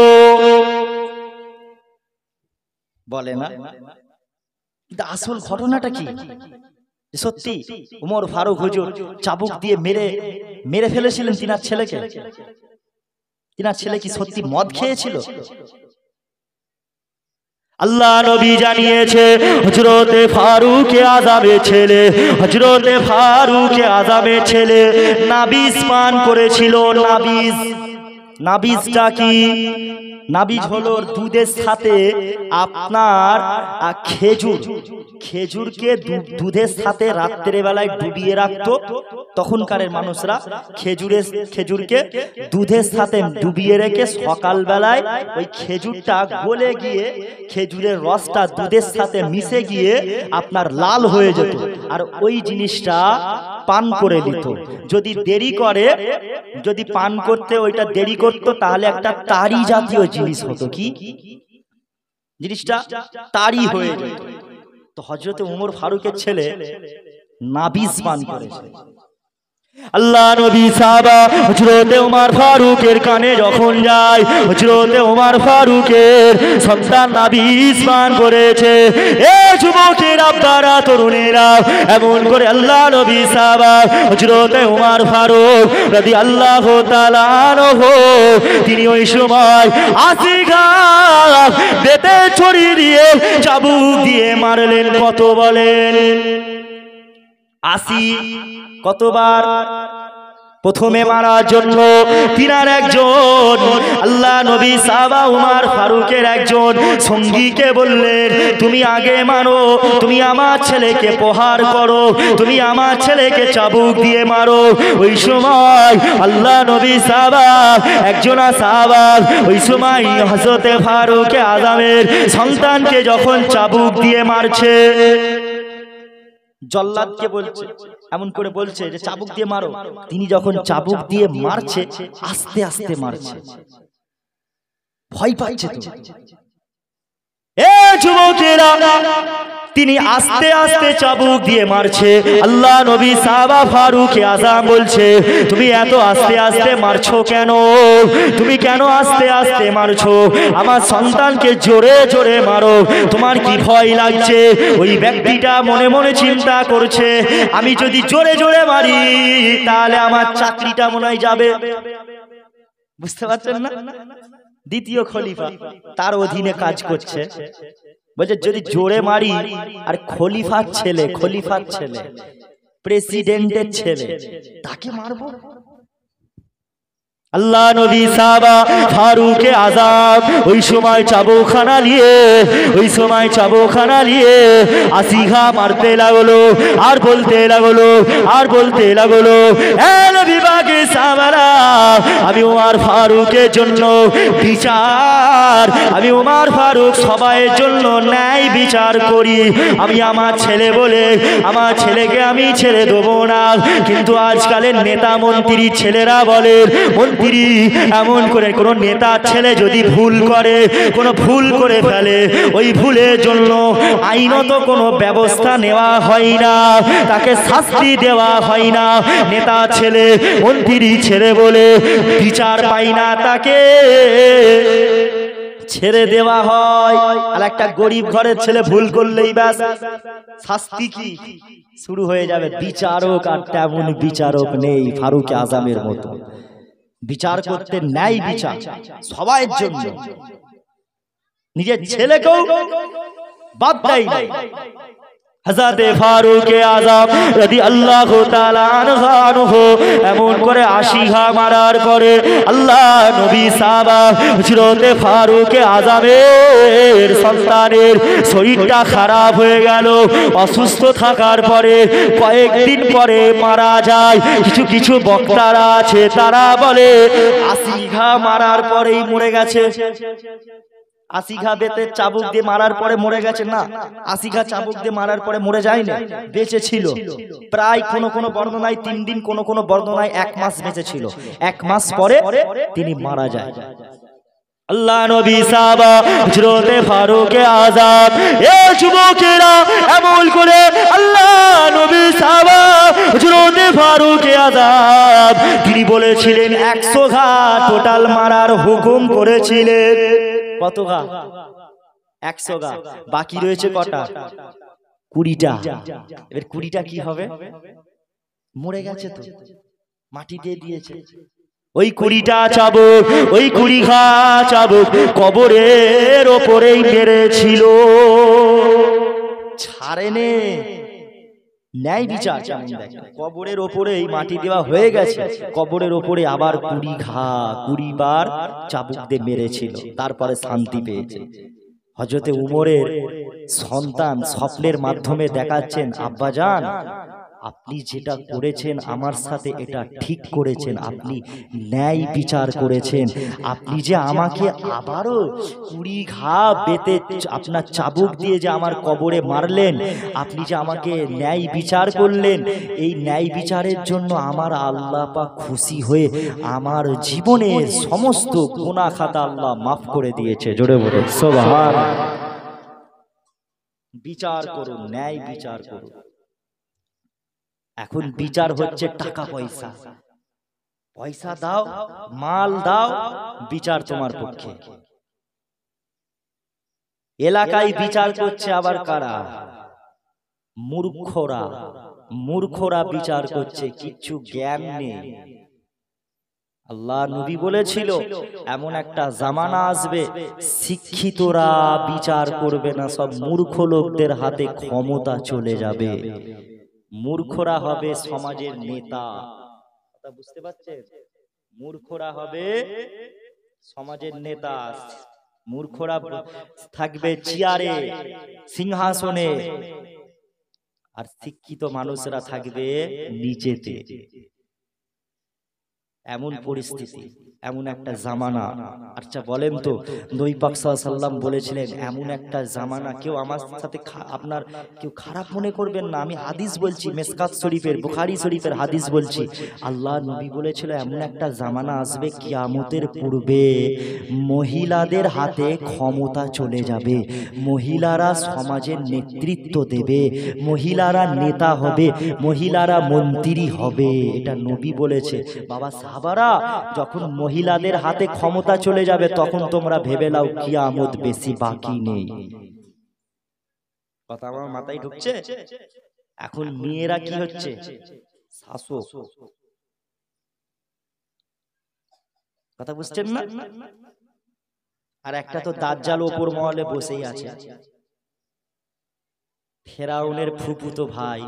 বলে না, কিন্তু আসল ঘটনাটা কি? সত্যি উমর ফারুক হুজুর চাবুক দিয়ে মেরে ফেলেছিলেন তিনার ছেলেকে? তিনার ছেলে কি সত্যি মদ খেয়েছিল? আল্লাহ নবী জানিয়েছে হযরতে ফারুক আযমের ছেলে, হযরতে ফারুক আযমের ছেলে নাবিজ পান করেছিল। নাবিজটা কি? নাবিজ হলো দুধের সাথে আপনার খেজুরকে দুধের সাথে রাত্রে বেলায় ডুবিয়ে রাখতো। তখনকার মানুষরা খেজুরকে দুধের সাথে ডুবিয়ে রেখে সকাল বেলায় ওই খেজুরটা গলে গিয়ে খেজুরের রসটা দুধের সাথে মিশে গিয়ে আপনার লাল হয়ে যেত, আর ওই জিনিসটা পান করে নিত। যদি পান করতে ওইটা দেরি করতো তাহলে একটা তারি জাতীয় জিনিস হতো। কি জিনিসটা? তারি হয়ে যেত। তো হযরতে উমর ফারুকের ছেলে নাবিজ পান করেছে। আল্লাহ নবী সাহাবা হযরতে ওমর ফারুকের কানে যখন যায়, হযরতে ওমর ফারুকের সন্তান নাবিজ পান করেছে। এ যুবকের আপনারা তরুণেরা, এমন করে আল্লাহ নবী সাহাবা হযরতে ওমর ফারুক রাদিয়াল্লাহু তাআলা আনহু তিনি ওই সময় 80 ঘাত বেতে ছড়িয়ে দিয়ে চাবুক দিয়ে মারলেন। কত বলেন? 80। কতবার? প্রথমে মারার জন্য তিনার একজন আল্লাহ নবী সাহাবা উমর ফারুকের একজন সঙ্গীকে বললেন, তুমি আগে মারো, তুমি আমার ছেলেকে প্রহার করো, তুমি আমার ছেলেকে চাবুক দিয়ে মারো। ওই সময় আল্লাহ নবী সাহাবা একজন সাহাবা ওই সময় হযরতে ফারুক আযমের সন্তানকে যখন চাবুক দিয়ে মারছে, জল্লাদকে বলছে, এমন করে বলছে যে চাবুক দিয়ে মারো। তিনি যখন চাবুক দিয়ে মারছে আস্তে আস্তে মারছে, ভয় পাচ্ছে তো। এ যুবকেরা, তিনি আস্তে আস্তে চাবুক দিয়ে মারছে। আল্লাহ নবী সাহাবা ফারুক আযম বলছে, তুমি এত আস্তে আস্তে মারছো কেন? তুমি কেন আস্তে আস্তে মারছো? আমার সন্তানকে জোরে জোরে মারো, তোমার কি ভয় লাগছে? ওই ব্যক্তিটা মনে মনে চিন্তা করছে, আমি যদি জোরে জোরে মারি তাহলে আমার চাকরিটা মনে হয় যাবে। বুঝতে পারছেন না? দ্বিতীয় খলিফা তার অধীনে কাজ করছে, বলছে যদি জোরে মারি, আর খলিফার ছেলে প্রেসিডেন্টের ছেলে, তাকে মারবো। আল্লাহ নবী সাহাবা ফারুক আযম ওই সময় চাবুকখানা নিয়ে 80 ঘা মারতে লাগলো, আর বলতে লাগলো, এ নবী পাকের সাহাবারা, আমি ওমর ফারুকের জন্য বিচার, আমি ওমর ফারুক সবাইয়ের জন্য ন্যায় বিচার করি। আমি আমার ছেলে বলে আমার ছেলেকে আমি ছেড়ে দেবো না। কিন্তু আজকালের নেতা মন্ত্রী ছেলেরা বলে, মন্ত্রী এমন করে কোন নেতা ছেলে যদি ভুল করে ফেলে, ওই ভুলের জন্য আইনত কোনো ব্যবস্থা নেওয়া হয় না, তাকে শাস্তি দেওয়া হয় না। নেতা ছেলে মন্ত্রী ছেলে বলে বিচার পায় না, তাকে ছেড়ে দেওয়া হয়। আর একটা গরিব ঘরের ছেলে ভুল করলেই ব্যাস শাস্তি কি শুরু হয়ে যাবে। বিচারক আর তেমন বিচারক নেই ফারুক আযমের মতো। বিচার করতে ন্যায় বিচার সবার জন্য, নিজের ছেলেকেও বাদ দেয় না। হযরতে ফারুক আযম রাদিয়াল্লাহু তাআলা আনহু এমন করে 80 ঘা মারার পরে আল্লাহ নবী সাহাবা হযরতে ফারুক আযমের সন্তানের শরীরটা খারাপ হয়ে গেল। অসুস্থ থাকার পরে কয়েকদিন পরে মারা যায়। কিছু বক্তারা আছে, তারা বলে 80 ঘা মারার পরেই মরে গেছে। 80 ঘা বেতে চাবুক দিয়ে মারার পরে মরে গেছে না, 80 ঘা চাবুক দিয়ে মারার পরে মরে যায়নি, বেঁচে ছিল। প্রায় কোন বর্ণনায় 3 দিন, কোন বর্ণনায় 1 মাস বেঁচে ছিল। 1 মাস পরে তিনি মারা যায়। আল্লাহ নবী সাহাবা হযরতে ফারুক আযম, এ যুবকেরা, এমন করে আল্লাহ নবী সাহাবা হযরতে ফারুক আযম তিনি বলেছিলেন 100 ঘা টোটাল মারার হুকুম করেছিলেন। কত ঘা? 100 গা, বাকি রয়েছে কটা? 20টা। এবার 20টা কি হবে? মরে গেছে তো, মাটি দিয়ে দিয়েছে। ওই 20টা চাবুক, ওই 20 ঘা চাবুক কবরের ওপরেই মেরেছিল। ছাড়েনে, ন্যায় বিচার কেমন দেখেন। কবরের ওপরেই মাটি দেওয়া হয়ে গেছে, কবরের ওপরে আবার 20 বার চাবুক দিয়ে মেরেছিল, তারপরে শান্তি পেয়েছে। হযরতে উমরের সন্তান স্বপ্নের মাধ্যমে দেখাচ্ছেন, আব্বাজান আপনি যেটা করেছেন আমার সাথে এটা ঠিক করেছেন, আপনি ন্যায় বিচার করেছেন। আপনি যে আমাকে আবারও 20 ঘা বেতে আপনার চাবুক দিয়ে যে আমার কবরে মারলেন, আপনি যে আমাকে ন্যায় বিচার করলেন, এই ন্যায় বিচারের জন্য আমার আল্লাহ পাক খুশি হয়ে আমার জীবনের সমস্ত গুনাহ খাতা আল্লাহ মাফ করে দিয়েছে। জোরে বলুন সুবহানাল্লাহ। বিচার করুন, ন্যায় বিচার করুন। এখন বিচার হচ্ছে টাকা পয়সা, পয়সা দাও, মাল দাও, বিচার তোমার পক্ষে। এলাকায় বিচার করছে আবার কারা? মূর্খরা। মূর্খরা বিচার করছে, কিচ্ছু জ্ঞান নেই। আল্লাহ নবী বলেছিল এমন একটা জামানা আসবে শিক্ষিতরা বিচার করবে না, সব মূর্খ লোকদের হাতে ক্ষমতা চলে যাবে। মূর্খরা হবে সমাজের নেতা। কথা বুঝতে পারছেন? মূর্খরা হবে সমাজের নেতা, মূর্খরা থাকবে চেয়ারে, সিংহাসনে, আর শিক্ষিত মানুষরা থাকবে নিচেতে। এমন পরিস্থিতি, এমন একটা জামানা। আচ্ছা বলেন তো, নবী পাক সাল্লাল্লাহু আলাইহি ওয়াসাল্লাম বলেছিলেন এমন একটা জামানা, কেউ আমার সাথে আপনার কেউ খারাপ মনে করবেন না, আমি হাদিস বলছি, মিসকাত শরীফের, বুখারী শরীফের হাদিস বলছি। আল্লাহ নবী বলেছিল এমন একটা জামানা আসবে কিয়ামতের পূর্বে মহিলাদের হাতে ক্ষমতা চলে যাবে, মহিলারা সমাজের নেতৃত্ব দেবে, মহিলারা নেতা হবে, মহিলারা মন্ত্রী হবে। এটা নবী বলেছে। বাবা সাহাবারা, যখন মহিলাদের হাতে ক্ষমতা চলে যাবে তখন তোমরা ভেবে নাও কিয়ামত বেশি বাকি নেই। কথা আমার মাথায় ঢুকছে? এখন মেয়েরা কি হচ্ছে? শাসক। কথা বুঝছেন না? আর একটা তো দাজ্জাল ওপর মহলে বসেই আছে, ফেরাউনের ফুফুতো ভাই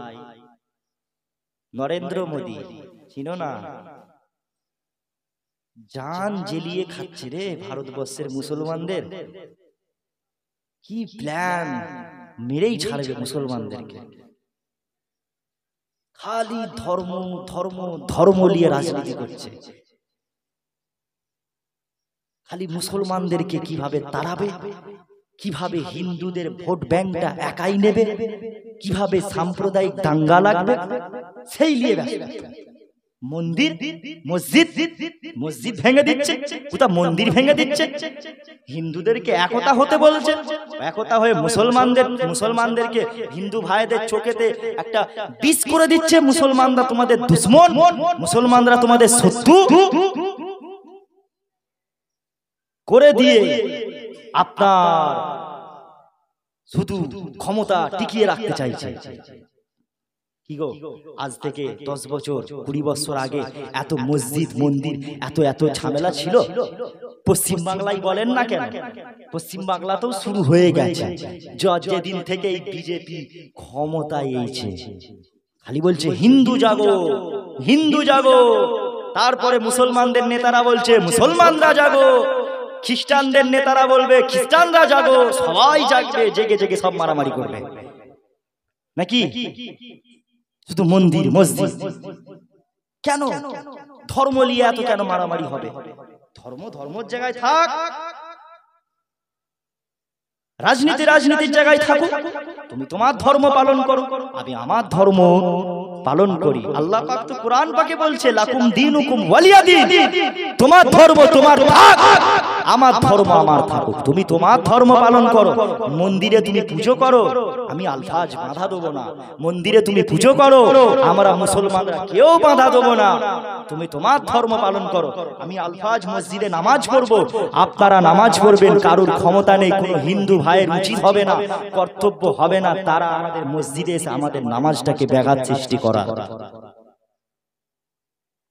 নরেন্দ্র মোদী, চিনো না? জান জ্বেলিয়ে খাচ্ছে রে ভারতবর্ষের মুসলমানদের। কি প্ল্যান, মেরেই ছাড়বে মুসলমানদেরকে। খালি ধর্ম ধর্ম ধর্ম নিয়ে রাজনীতি করছে। খালি মুসলমানদেরকে কিভাবে তাড়াবে, কিভাবে হিন্দুদের ভোট ব্যাংকটা একাই নেবে, কিভাবে সাম্প্রদায়িক দাঙ্গা লাগবে, সেই নিয়ে ব্যস্ত। মন্দির মসজিদ, মসজিদ ভেঙে দিচ্ছে, কোথাও মন্দির ভেঙে দিচ্ছে, হিন্দুদেরকে একতা হতে বলছে, একতা হয়ে মুসলমানদেরকে হিন্দু ভাইদের চোখেতে একটা বিষ করে দিচ্ছে। মুসলমানরা তোমাদের দুশমন, মুসলমানরা তোমাদের শত্রু করে দিয়ে আপনার শুধু ক্ষমতা টিকিয়ে রাখতে চাইছে। কি গো, আজ থেকে 10 বছর 20 বছর আগে এত মসজিদ মন্দির এত এত ঝামেলা ছিল? পশ্চিম বাংলায় বলেন না কেন, পশ্চিম বাংলাতেও শুরু হয়ে গেছে। যেদিন থেকে এই বিজেপি ক্ষমতায় এসেছে খালি বলছে হিন্দু জাগো, হিন্দু জাগো। তারপরে মুসলমানদের নেতারা বলছে মুসলমানরা জাগো, খ্রিস্টানদের নেতারা বলবে খ্রিস্টানরা জাগো। সবাই জাগবে, জেগে জেগে সব মারামারি করবে নাকি? শুধু মন্দির মসজিদ কেন? ধর্ম নিয়ে এত কেন মারামারি হবে? ধর্ম ধর্মের জায়গায় থাক, রাজনীতি রাজনীতির জায়গায় থাকো। তুমি তোমার ধর্ম পালন করো, আমি আমার ধর্ম পালন করি। আল্লাহ পাক তো কোরআন পাকে বলছে লাকুম দীনুকুম ওয়ালিয়া দীন, তোমার ধর্ম তোমার থাক, আমার ধর্ম আমার থাকুক, তুমি তোমার ধর্ম পালন করো, মন্দিরে তুমি পুজো করো, আমি আলফাজ বাধা দেবো না। মন্দিরে তুমি পুজো করো, আমরা মুসলমানরা কেউ বাধা দেবো না, তুমি তোমার ধর্ম পালন করো। আমি আলফাজ মসজিদে নামাজ পড়বো, আপনারা নামাজ পড়বেন, কারোর ক্ষমতা নেই, কোনো হিন্দু ভাইয়ের উচিত হবে না, কর্তব্য হবে না তারা আমাদের মসজিদে এসে আমাদের নামাজটাকে ব্যাঘাত সৃষ্টি করা।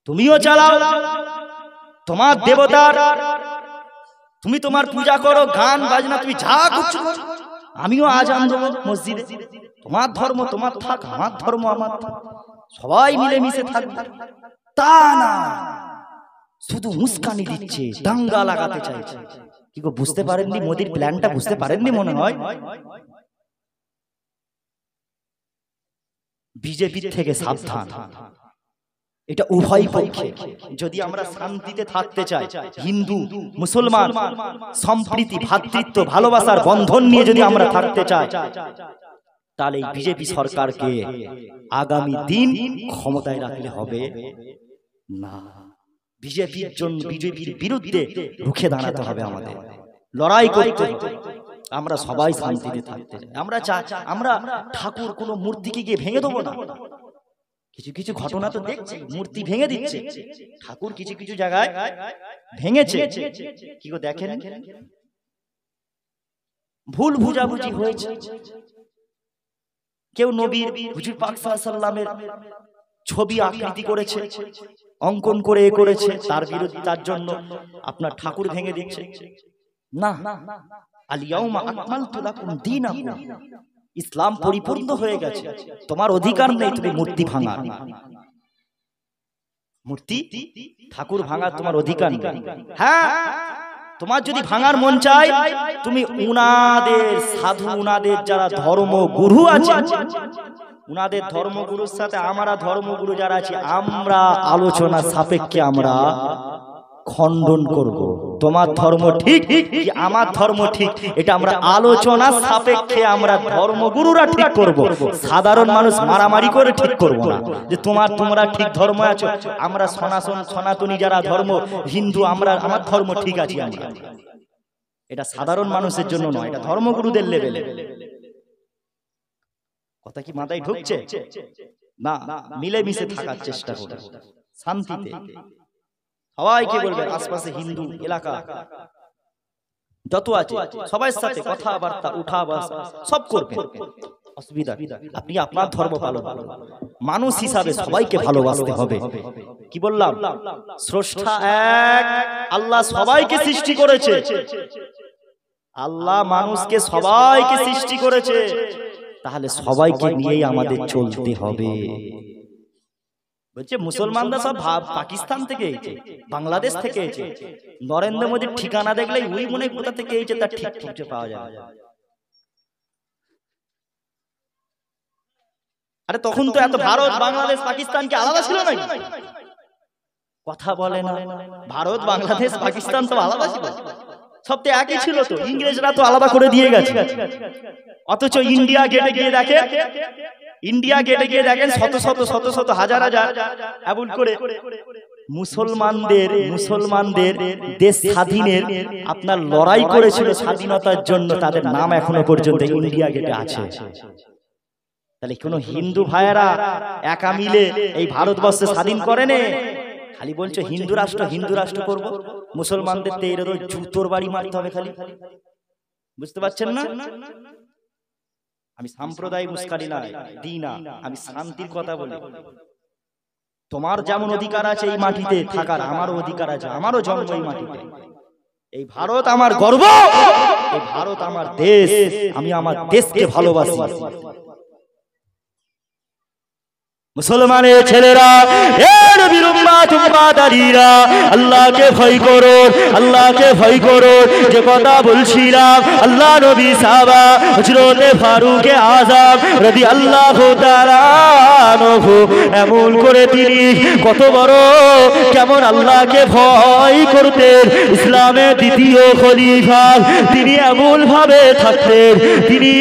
তুমিও চালাও তোমার দেবতার, তুমি তোমার পূজা করো, গান বাজনা তুমি যা করছো, আমিও আজান দেবো মসজিদে, তোমার ধর্ম তোমার থাক, আমার ধর্ম আমার থাক, সবাই মিলেমিশে থাকবে। তা না, শুধু উস্কানি দিচ্ছে, দাঙ্গা লাগাতে চাইছে। কি গো, বুঝতে পারেননি মোদির প্ল্যানটা? বুঝতে পারেননি মনে হয়। বিজেপির থেকে সাবধান, এটা উভয় পক্ষে। যদি আমরা শান্তিতে থাকতে চাই, হিন্দু মুসলমান সম্প্রীতি ভ্রাতৃত্ব ভালোবাসার বন্ধন নিয়ে যদি আমরা থাকতে চাই, তাহলে এই বিজেপি সরকারকে আগামী দিন ক্ষমতায় রাখলে হবে না। বিজেপির জন্য, বিজেপির বিরুদ্ধে রুখে দাঁড়াতে হবে, আমাদের লড়াই করতে হবে। আমরা সবাই শান্তিতে থাকতে চাই। আমরা ঠাকুর কোনো মূর্তিকে গিয়ে ভেঙে দেবো না। কিছু কিছু ঘটনা তো দেখছি, মূর্তি ভেঙে দিচ্ছে ঠাকুর, কিছু কিছু জায়গায় ভেঙেছে। কি গো দেখেন, ভুল বুঝাবুঝি হয়েছে। কেউ নবীর হুজুর পাক সাল্লাল্লাহু আলাইহি ওয়াসাল্লামের ছবি আকৃতি করেছে, অঙ্কন করে করেছে, তার বিরুদ্ধে, তার জন্য আপনার ঠাকুর ভেঙে দিচ্ছে না। আল ইয়াউমা আকমালতু লাকুম দীনাকুম, ইসলাম পরিপূর্ণ হয়ে গেছে, তোমার অধিকার নেই তুমি মূর্তি ভাঙা, মূর্তি ঠাকুর ভাঙা তোমার অধিকার নেই। হ্যাঁ, তোমার যদি ভাঙার মন চায়, তুমি উনাদের সাধু, উনাদের যারা ধর্মগুরু আছে, উনাদের ধর্মগুরুর সাথে আমরা ধর্মগুরু যারা আছি, আমরা আলোচনা সাপেক্ষে আমরা খণ্ডন করব। তোমার ধর্ম ঠিক কি আমার ধর্ম ঠিক, এটা আমরা আলোচনা সাপেক্ষে আমরা ধর্মগুরুরা ঠিক করব। সাধারণ মানুষ মারামারি করে ঠিক করব না যে তোমরা ঠিক ধর্ম আছো, আমরা সনাতনী যারা ধর্ম হিন্দু, আমরা আমার ধর্ম ঠিক আছে। আমরা, এটা সাধারণ মানুষের জন্য নয়, এটা ধর্মগুরুদের লেভেলে। কথা কি মাথায় ঢুকছে? না, মিলেমিশে থাকার চেষ্টা করব, শান্তিতে। সবাইকে বলবেন, আশপাশে হিন্দু এলাকা যত আছে সবার সাথে কথাবার্তা উঠা বসা সব করবেন, অসুবিধা। আপনি আপনার ধর্ম পালন করুন, মানুষ হিসাবে সবাইকে ভালোবাসতে হবে। কি বললাম? স্রষ্টা এক, আল্লাহ সবাইকে সৃষ্টি করেছে, আল্লাহ মানুষকে সবাইকে সৃষ্টি করেছে, তাহলে সবাইকে নিয়েই আমাদের চলতে হবে। বলছে মুসলমানরা সব পাকিস্তান থেকে এসেছে, বাংলাদেশ থেকে এসেছে, নরেন্দ্র মোদীর ঠিকানা দেখলেই ওই মনে কোথা থেকে এসেছে তার ঠিক খুঁজে পাওয়া যায়। আরে তখন তো এত ভারত বাংলাদেশ পাকিস্তানকে আলাদা ছিল নাকি? কথা বলে না, ভারত বাংলাদেশ পাকিস্তান তো আলাদা ছিল, সব তো একই ছিল। তো ইংরেজরা তো আলাদা করে দিয়ে গেছে। অথচ ইন্ডিয়া গেটে গিয়ে দেখেন, ইন্ডিয়া গেটে গিয়ে দেখেন শত শত শত শত হাজার হাজার এমন করে মুসলমানদের দেশ স্বাধীনের আপনার লড়াই করেছিল স্বাধীনতার জন্য, তাদের নাম এখনো পর্যন্ত ইন্ডিয়া গেটে আছে। তাহলে কোন হিন্দু ভাইয়েরা একা মিলে এই ভারতবর্ষে স্বাধীন করেনি, খালি বলছো হিন্দু রাষ্ট্র করব, মুসলমানদের তো এর জুতোর বাড়ি মারতে হবে খালি। বুঝতে পারছেন না? আমি সাম্প্রদায়িক উস্কানি না দিই না, আমি শান্তির কথা বলি। তোমার যেমন অধিকার আছে এই মাটিতে থাকার, আমারও অধিকার আছে, আমারও জন্ম এই মাটিতে। এই ভারত আমার গর্ব, এই ভারত আমার দেশ, আমি আমার দেশকে ভালোবাসি। মুসলমানের ছেলেরা, নবীর উম্মত উম্মাদারিরা, আল্লাহকে ভয় করো, আল্লাহকে ভয় করো। যে কথা বলছিলাম, আল্লাহ নবী সাহাবা হযরত ফারুক আযম রাদিয়াল্লাহু তাআলা আনহু এমন করে তিনি কত বড় কেমন আল্লাহকে ভয় করতেন। ইসলামের দ্বিতীয় খলিফা, তিনি এমন ভাবে থাকতেন, তিনি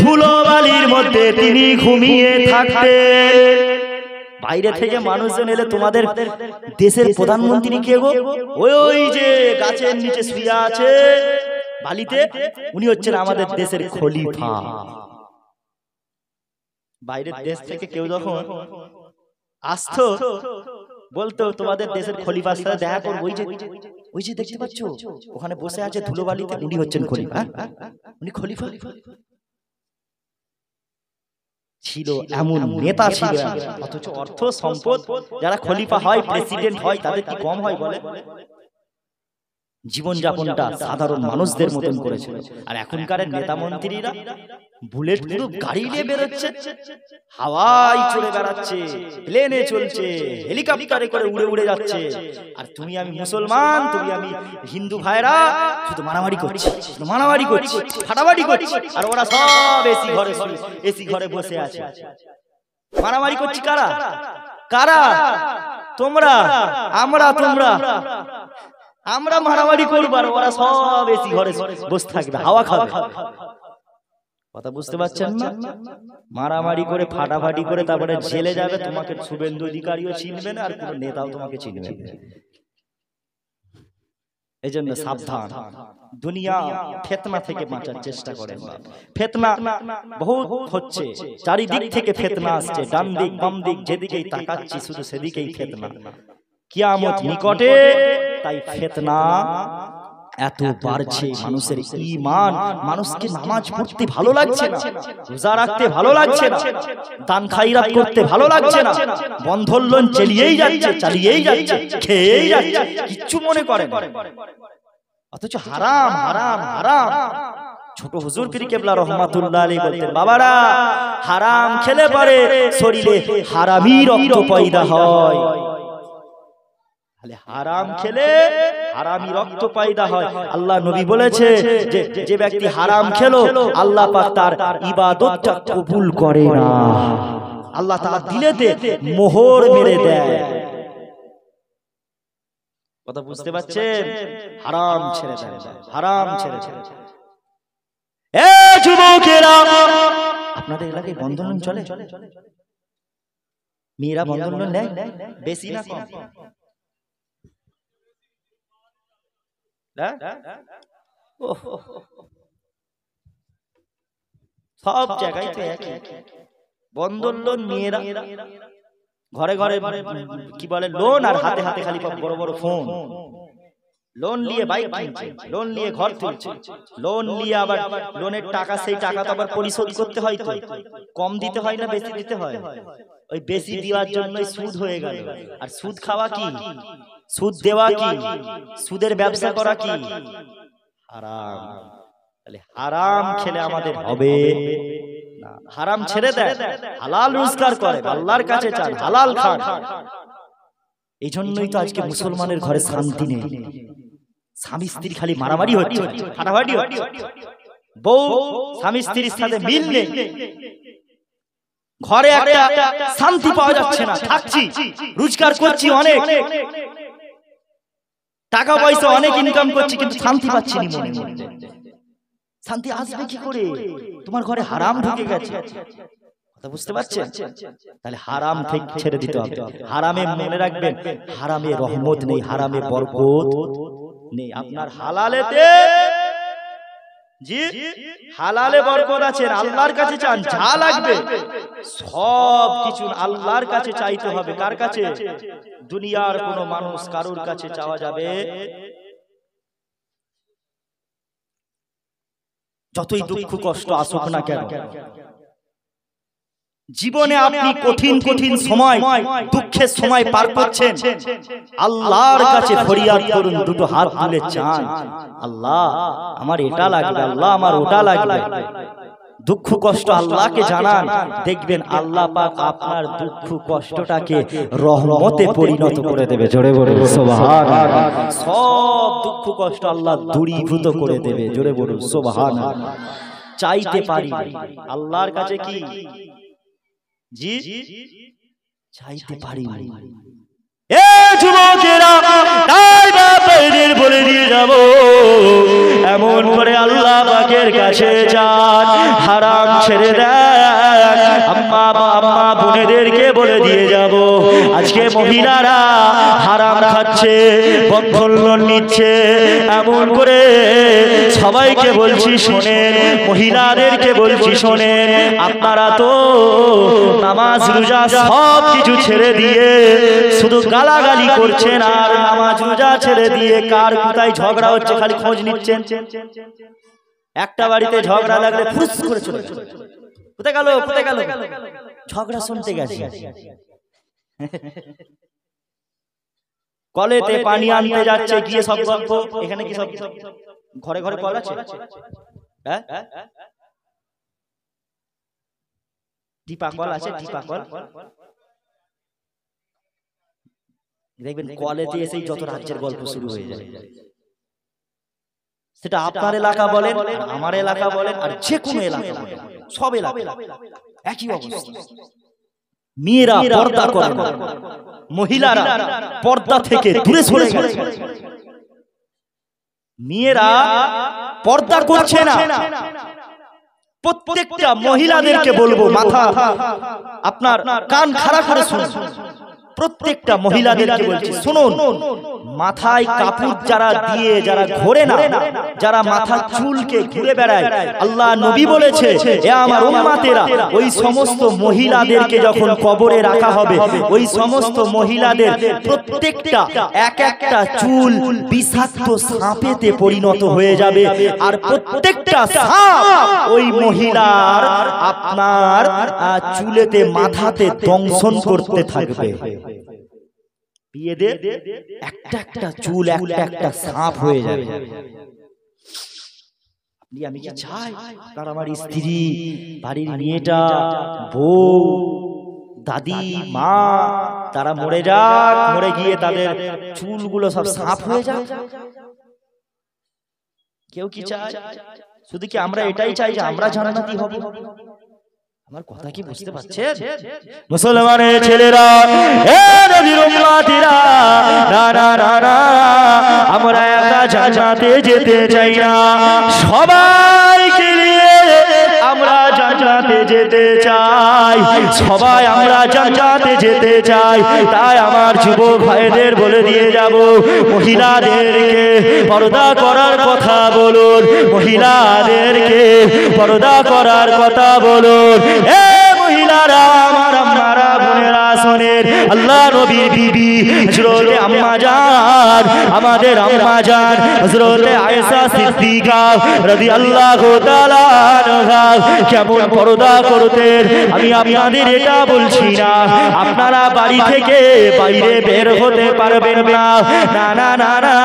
ধুলোবালির মধ্যে তিনি ঘুমিয়ে থাকতেন। বাইরে থেকে মানুষজন এলে তোমাদের দেশের প্রধানমন্ত্রী কে গো? ওই যে গাছের নিচে শুয়ে আছে বালিতে, উনি হচ্ছেন আমাদের দেশের খলিফা। বাইরের দেশ থেকে কেউ যখন আসতো বলতো তোমাদের দেশের খলিফার সাথে দেখা করবো, ওই যে দেখতে পাচ্ছ ওখানে বসে আছে ধুলোবালিতে, উনি হচ্ছেন খলিফা। উনি খলিফা ছিল, এমন নেতা ছিল। অথচ অর্থ সম্পদ যারা খলিফা হয়, প্রেসিডেন্ট হয়, তাদের কি কম হয় বলে? জীবনযাপনটা সাধারণ মানুষদের মতন করেছিল। আর এখনকার নেতা মন্ত্রীরা বুলেট প্রুফ গাড়ি নিয়ে বেরোচ্ছে, হাওয়ায় চড়ে বেড়াচ্ছে, প্লেনে চলছে, হেলিকপ্টারে করে উড়ে উড়ে যাচ্ছে। আর তুমি আমি মুসলমান, তুমি আমি হিন্দু ভাইরা শুধু মারামারি করছি, মারামারি করছি, ফাটাফাটি করছি। আর ওরা সব এসি ঘরে বসে আছে। মারামারি করছি কারা? কারা? তোমরা, আমরা, তোমরা। আমরা মারামারি করবো আর ওরা সব এসি ঘরে বসে থাকবে, হাওয়া খাবে। কথা বুঝতে পারছেন না? মারামারি করে ফাটাফাটি করে তারপরে জেলে যাবে, তোমাকে শুভেন্দু অধিকারীও চিনবে না, আর কোনো নেতাও তোমাকে চিনবে না। এই জন্য সাবধান, দুনিয়া ফিতনা থেকে বাঁচার চেষ্টা করেন। ফিতনা বহুত হচ্ছে, চারিদিক থেকে ফিতনা আসছে, ডান দিক বাম দিক যেদিকেই তাকাচ্ছি শুধু সেদিকেই ফিতনা। কিয়ামত নিকটে, তাই ফিতনা এত বাড়ছে। মানুষের ঈমান, মানুষকে নামাজ পড়তে ভালো লাগছে না, রোজা রাখতে ভালো লাগছে না, দান খায়রাত করতে ভালো লাগছে না, বন্ধন লোন চালিয়েই যাচ্ছে, খেয়েই যাচ্ছে, কিচ্ছু মনে করে না। অথচ হারাম হারাম হারাম। ছোট হুজুর পীর কেবলা রহমাতুল্লাহ আলাইহি বলতেন, বাবারা হারাম খেলে পারে শরীরে হারামি রক্ত পয়দা হয়। হারাম খেলে হারামি রক্ত পয়দা হয়। আল্লাহ নবী বলেছে যে ব্যক্তি হারাম খেলো, আল্লাহ পাক তার ইবাদতটা কবুল করে না, আল্লাহ তাআলা দিলেতে মোহর মেরে দেয়। কথা বুঝতে পারছেন? হারাম ছেড়ে দেন, হারাম ছেড়ে দেন। এ যুবকেরা, আপনাদের এলাকায় বন্ধন চলে? মেয়েরা বন্ধন নেয় বেশি না কম? সব জায়গায় তো একই বন্ধন লোন। মেয়েরা ঘরে ঘরে কি বলে লোন, আর হাতে হাতে খালি বড় বড় ফোন। লোন নিয়ে বাইক কিনছে, লোন নিয়ে ঘর তুলছে, লোন নিয়ে আবার লোনের টাকা, সেই টাকা তো আবার পরিশোধ করতে হয়। তো কম দিতে হয় না বেশি দিতে হয়? ওই বেশি দেওয়ার জন্যই সুদ হয়ে গেল। আর সুদ খাওয়া কি, সুদ দেওয়া কি, সুদের ব্যবসা করা কি হারাম। তাহলে হারাম খেলে আমাদের হবে না। হারাম ছেড়ে দেয়, হালাল রোজগার করে, আল্লাহর কাছে চান, হালাল খান। এই জন্যই তো আজকে মুসলমানের ঘরে শান্তি নেই। স্বামী স্ত্রী খালি মারামারি হচ্ছে, ফাটাফাটি হচ্ছে, বউ স্বামী স্ত্রীর সাথে মিল নেই, ঘরে একটা শান্তি পাওয়া যাচ্ছে না। থাকছি, রোজগার করছি অনেক, টাকা পয়সা অনেক ইনকাম করছি, কিন্তু শান্তি পাচ্ছি না মনে মনে। শান্তি আসবে কি করে? তোমার ঘরে হারাম ঢুকে গেছে। কথা বুঝতে পারছেন? তাহলে হারাম থেকে ছেড়ে দিতে হবে। হারামে মনে রাখবেন, হারামে রহমত নেই, হারামে বরকত নেই। আপনার হালালেতে, জি হালালে বরকত আছে। আল্লাহর কাছে চান, যা লাগবে সব কিছু আল্লাহর কাছে চাইতে হবে। কার কাছে? দুনিয়ার কোনো মানুষ কারুর কাছে চাওয়া যাবে? যতই দুঃখ কষ্ট আসুক না কেন, জীবনে আপনি কঠিন কঠিন সময়, দুঃখের সময় পার করছেন, আল্লাহর কাছে ফরিয়াদ করুন, দুটো হাত তুলে চান, আল্লাহ আমার এটা লাগবে, আল্লাহ আমার ওটা লাগবে। দুঃখ কষ্ট আল্লাহকে জানান, দেখবেন আল্লাহ পাক আপনার দুঃখ কষ্টটাকে রহমতে পরিণত করে দেবে। জোরে বলুন সুবহানাল্লাহ। সব দুঃখ কষ্ট আল্লাহ দূরীভূত করে দেবে। জোরে বলুন সুবহানাল্লাহ। চাইতে পারি আল্লাহর কাছে কি? জি চাইতে পারি। এ যুবকেরা, তাই বাবাদের বলে দিয়ে যাব, এমন করে আল্লাহ পাকের কাছে যান, হারাম ছেড়ে দেন। আম্মা বোনেদেরকে বলে দিয়ে যাব, আজকে মহিলারা হারাম খাচ্ছে, বন্ধন লোন নিচ্ছে, এমন করে সবাইকে বলছি শোনেন, মহিলাদেরকে বলছি শোনেন, আপনারা তো নামাজ রোজা সব কিছু ছেড়ে দিয়ে শুধু গালাগালি করছেন, আর নামাজ রোজা ছেড়ে দিয়ে কার কোথায় ঝগড়া হচ্ছে খালি খোঁজ নিচ্ছেন। একটা বাড়িতে ঝগড়া লাগলে ফুস করে চলে গেল, কোথায় গেল কোথায় গেল, ঝগড়া শুনতে গেছে। কলেতে পানি আনতে যাচ্ছে গিয়ে সব গল্প, এখানে কি সব ঘরে ঘরে কল আছে? হ্যাঁ, টিপা কল আছে, টিপা কল। দেখবেন কলেতে এসেই যত রাজ্যের গল্প শুরু হয়ে যায়, সেটা আপনার এলাকা বলেন, আমার এলাকা বলেন, আর যে কোনো এলাকা বলেন, সব এলাকা একই অবস্থা। মেয়েরা পর্দা করে না, মহিলারা পর্দা থেকে দূরে সরে গেছে। মেয়েরা পর্দা করছে না। প্রত্যেকটা মহিলাদেরকে বলবো, মাথা আপনার কান খাড়া করে শুনুন, প্রত্যেকটা মহিলাদেরকে বলছি শুনুন, মাথায় কাপড় যারা দিয়ে যারা ঘোরে না, যারা মাথা চুলকে ঘুরে বেড়ায়, আল্লাহ নবী বলেছে এ আমার উম্মতেরা, ওই সমস্ত মহিলাদেরকে যখন কবরে রাখা হবে, ওই সমস্ত মহিলাদের প্রত্যেকটা এক একটা চুল বিষাক্ত সাপেতে পরিণত হয়ে যাবে, আর প্রত্যেকটা সাপ ওই মহিলার আপনার চুলেতে মাথাতে দংশন করতে থাকবে। বিয়েদের একটা একটা চুল একটা একটা সাপ হয়ে যাবে। আমি কি চাই কার আমার স্ত্রী, বাড়ির মেয়েটা, বউ, দাদি, মা তারা মরে যাক, মরে গিয়ে তাদের চুলগুলো সব সাপ হয়ে যাক? কেউ কি চায়? শুধু কি আমরা এটাই চাই যে আমরা জান্নাতি হব? আমার কথা কি বুঝতে পারছেন মুসলমানের ছেলেরা, এ নবীর উম্মতিরা? না না না না, আমরা একা জান্নাতে যেতে চাই না, সবাইকে নিয়ে আমরা জান্নাতে যেতে চাই, সবাই আমরা জান্নাতে যেতে চাই। তাই আমার যুবক ভাইদের বলে দিয়ে যাব, মহিলাদেরকে পর্দা করার কথা বলুন, মহিলাদেরকে পর্দা করার কথা বলুন। এ মহিলারা, আমার আম্মারা, বোনেরা শোনেন, আল্লাহ নবীর বিবি হযরতে আম্মা জান, আমাদের আম্মা জান হযরতে আয়েশা সিদ্দিকা রাদিয়াল্লাহু তাআলা আনহা কেমন পর্দা করতেন, আমি আপনাদের এটা বলছি না আপনারা বাড়ি থেকে বাইরে বের হতে পারবেন না, না না না না,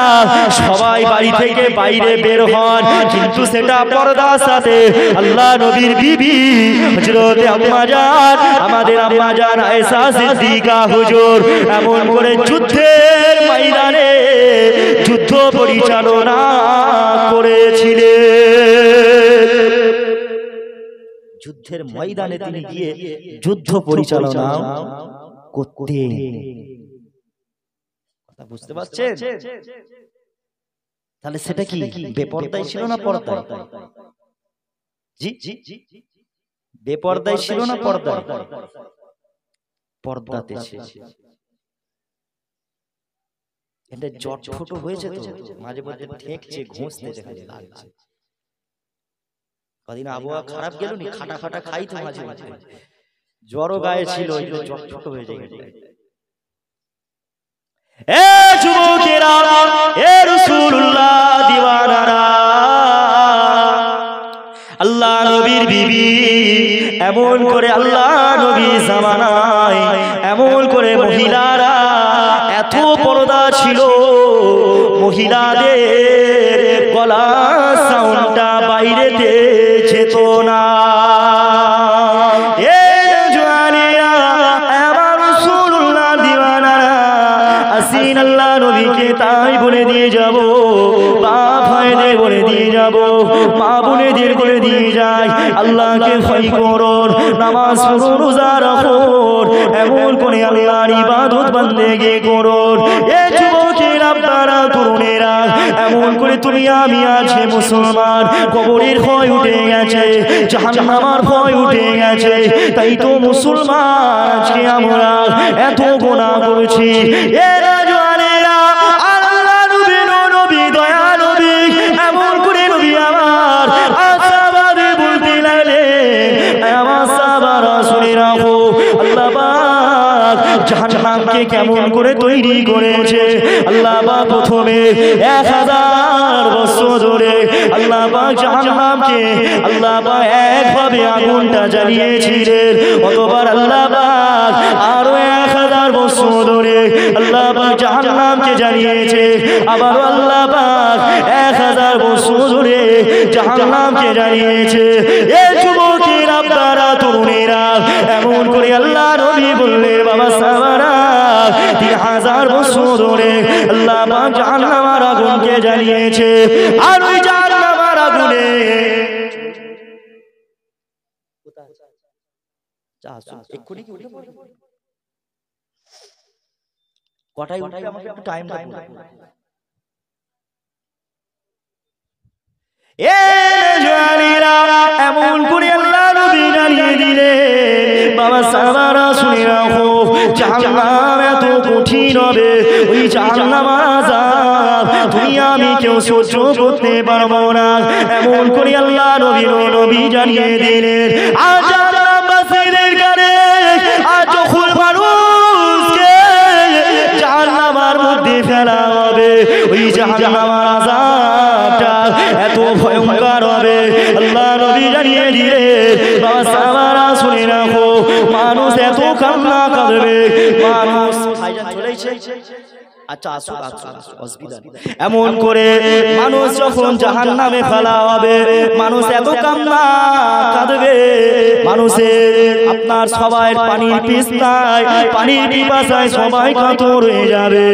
সবাই বাড়ি থেকে বাইরে বের হন, কিন্তু সেটা পর্দার সাথে। আল্লাহ নবীর বিবি হযরতে আম্মা জান, আমাদের আম্মা জান আয়েশা সিদ্দিকা হুজুর এমন করে যুদ্ধের ময়দানে যুদ্ধ পরিচালনা করেছিলেন। যুদ্ধের ময়দানে তিনি গিয়ে যুদ্ধ পরিচালনা করতেন। কথা বুঝতে পারছেন? তাহলে সেটা কি বেপরদায় ছিল না পর্দায়? জি জি, বেপর্দায় ছিল না পর্দায়? পর্দাতে ছিল। এটা জটফট হয়েছে তো, মাঝে মধ্যে ঠেকছে, ঘষতে লাগছে। কদিন আবহাওয়া খারাপ গেল নি, খাটা খাটা খাই তো মাঝে মাঝে, জ্বরও গায়ে ছিল, জটফট হয়ে যায়। এ যুবকেরা, এ রাসূলুল্লাহ দিওয়ানারা, আল্লাহ নবীর বিবি এমন করে, আল্লাহ নবী জামানায় এমন করে মহিলারা এত পর্দা ছিল, মহিলাদের গলা সাউন্ডটা বাইরেতে যেত না। এ জওয়ানেরা, আমার রাসূলুল্লাহ দিওয়ানারা, আসিন আল্লাহ নবীকে তাই বলে দিয়ে যাব, বাপ ভাইদের বলে দিয়ে যাব, মা বোনেদের বলে দিয়ে যাই, আল্লাহকে ভয় করুন, নামাজ পড়ুন, রোজা রাখুন, এমন করে আল্লাহর ইবাদত বান্দেগি করুন। এ যুবকেরা, আপনারা তরুণেরা এমন করে তুমি আমি আছে মুসলমান, কবরের ভয় উঠে গেছে, জাহান্নামের ভয় উঠে গেছে। তাই তো মুসলমান আজকে আমরা এত গুনাহ করছি। এরা জানেরা আল্লাহ নবী নবী দয়া নবী এমন করে নবী আমার আসাবাদে বলতে লাগলেন, আমার সাহাবারা শুনে রাখো আল্লাহ পাক জাহান্নামকে কেমন করে তৈরি করেছে। আল্লাহ পাক প্রথমে 1000 বছর ধরে আল্লাহ পাক জাহান্নামকে আল্লাহ পাক একভাবে আগুনটা জ্বালিয়েছিলেন। অতবার আল্লাহ পাক আরো 1000 বছর ধরে আল্লাহ পাক জাহান্নামকে জ্বালিয়েছে। আবারও আল্লাহ পাক 1000 বছর ধরে জাহান্নামকে জ্বালিয়েছে। এই যুবকের আপনারা তরুণেরা এমন করে আল্লাহ নবী বললেন বাবা সাহাবারা 3000 বছর ধরে আল্লাহ পাক জাহান্নামের আগুনকে জ্বালিয়েছে। আর ওই জাহান্নামের আগুনে কটাই উঠবে আমাকে একটু টাইম লাগবে। এমন করে আল্লাহ নবী জানিয়ে দিলেন বাবা সাহাবারা শুনে রাখো জাহান্নাম এত কঠিন হবে, ওই জাহান্নামের আযাব তুমি আমি কেউ সহ্য করতে পারবো না। এমন করে আল্লাহ নবী জানিয়ে দিলেন আজ জাহান্নামবাসীদের কানে আজ যখন মানুষকে জাহান্নামের মধ্যে ফেলা হবে, ওই জাহান্নামের আযাবটা এত ভয়ঙ্কর হবে আল্লাহ নবী জানিয়ে দিলেন বাবা সাহাবারা শুনে রাখো মানুষ এত কান্না করবে, মানুষ আচ্ছা আসুন অসুবিধা এমন করে মানুষ যখন জাহান্নামে ফেলা হবে মানুষ এত কান্না কাঁদবে, মানুষের আপনার সবাই পানির পিপাসায় সবাই কাতর হয়ে যাবে।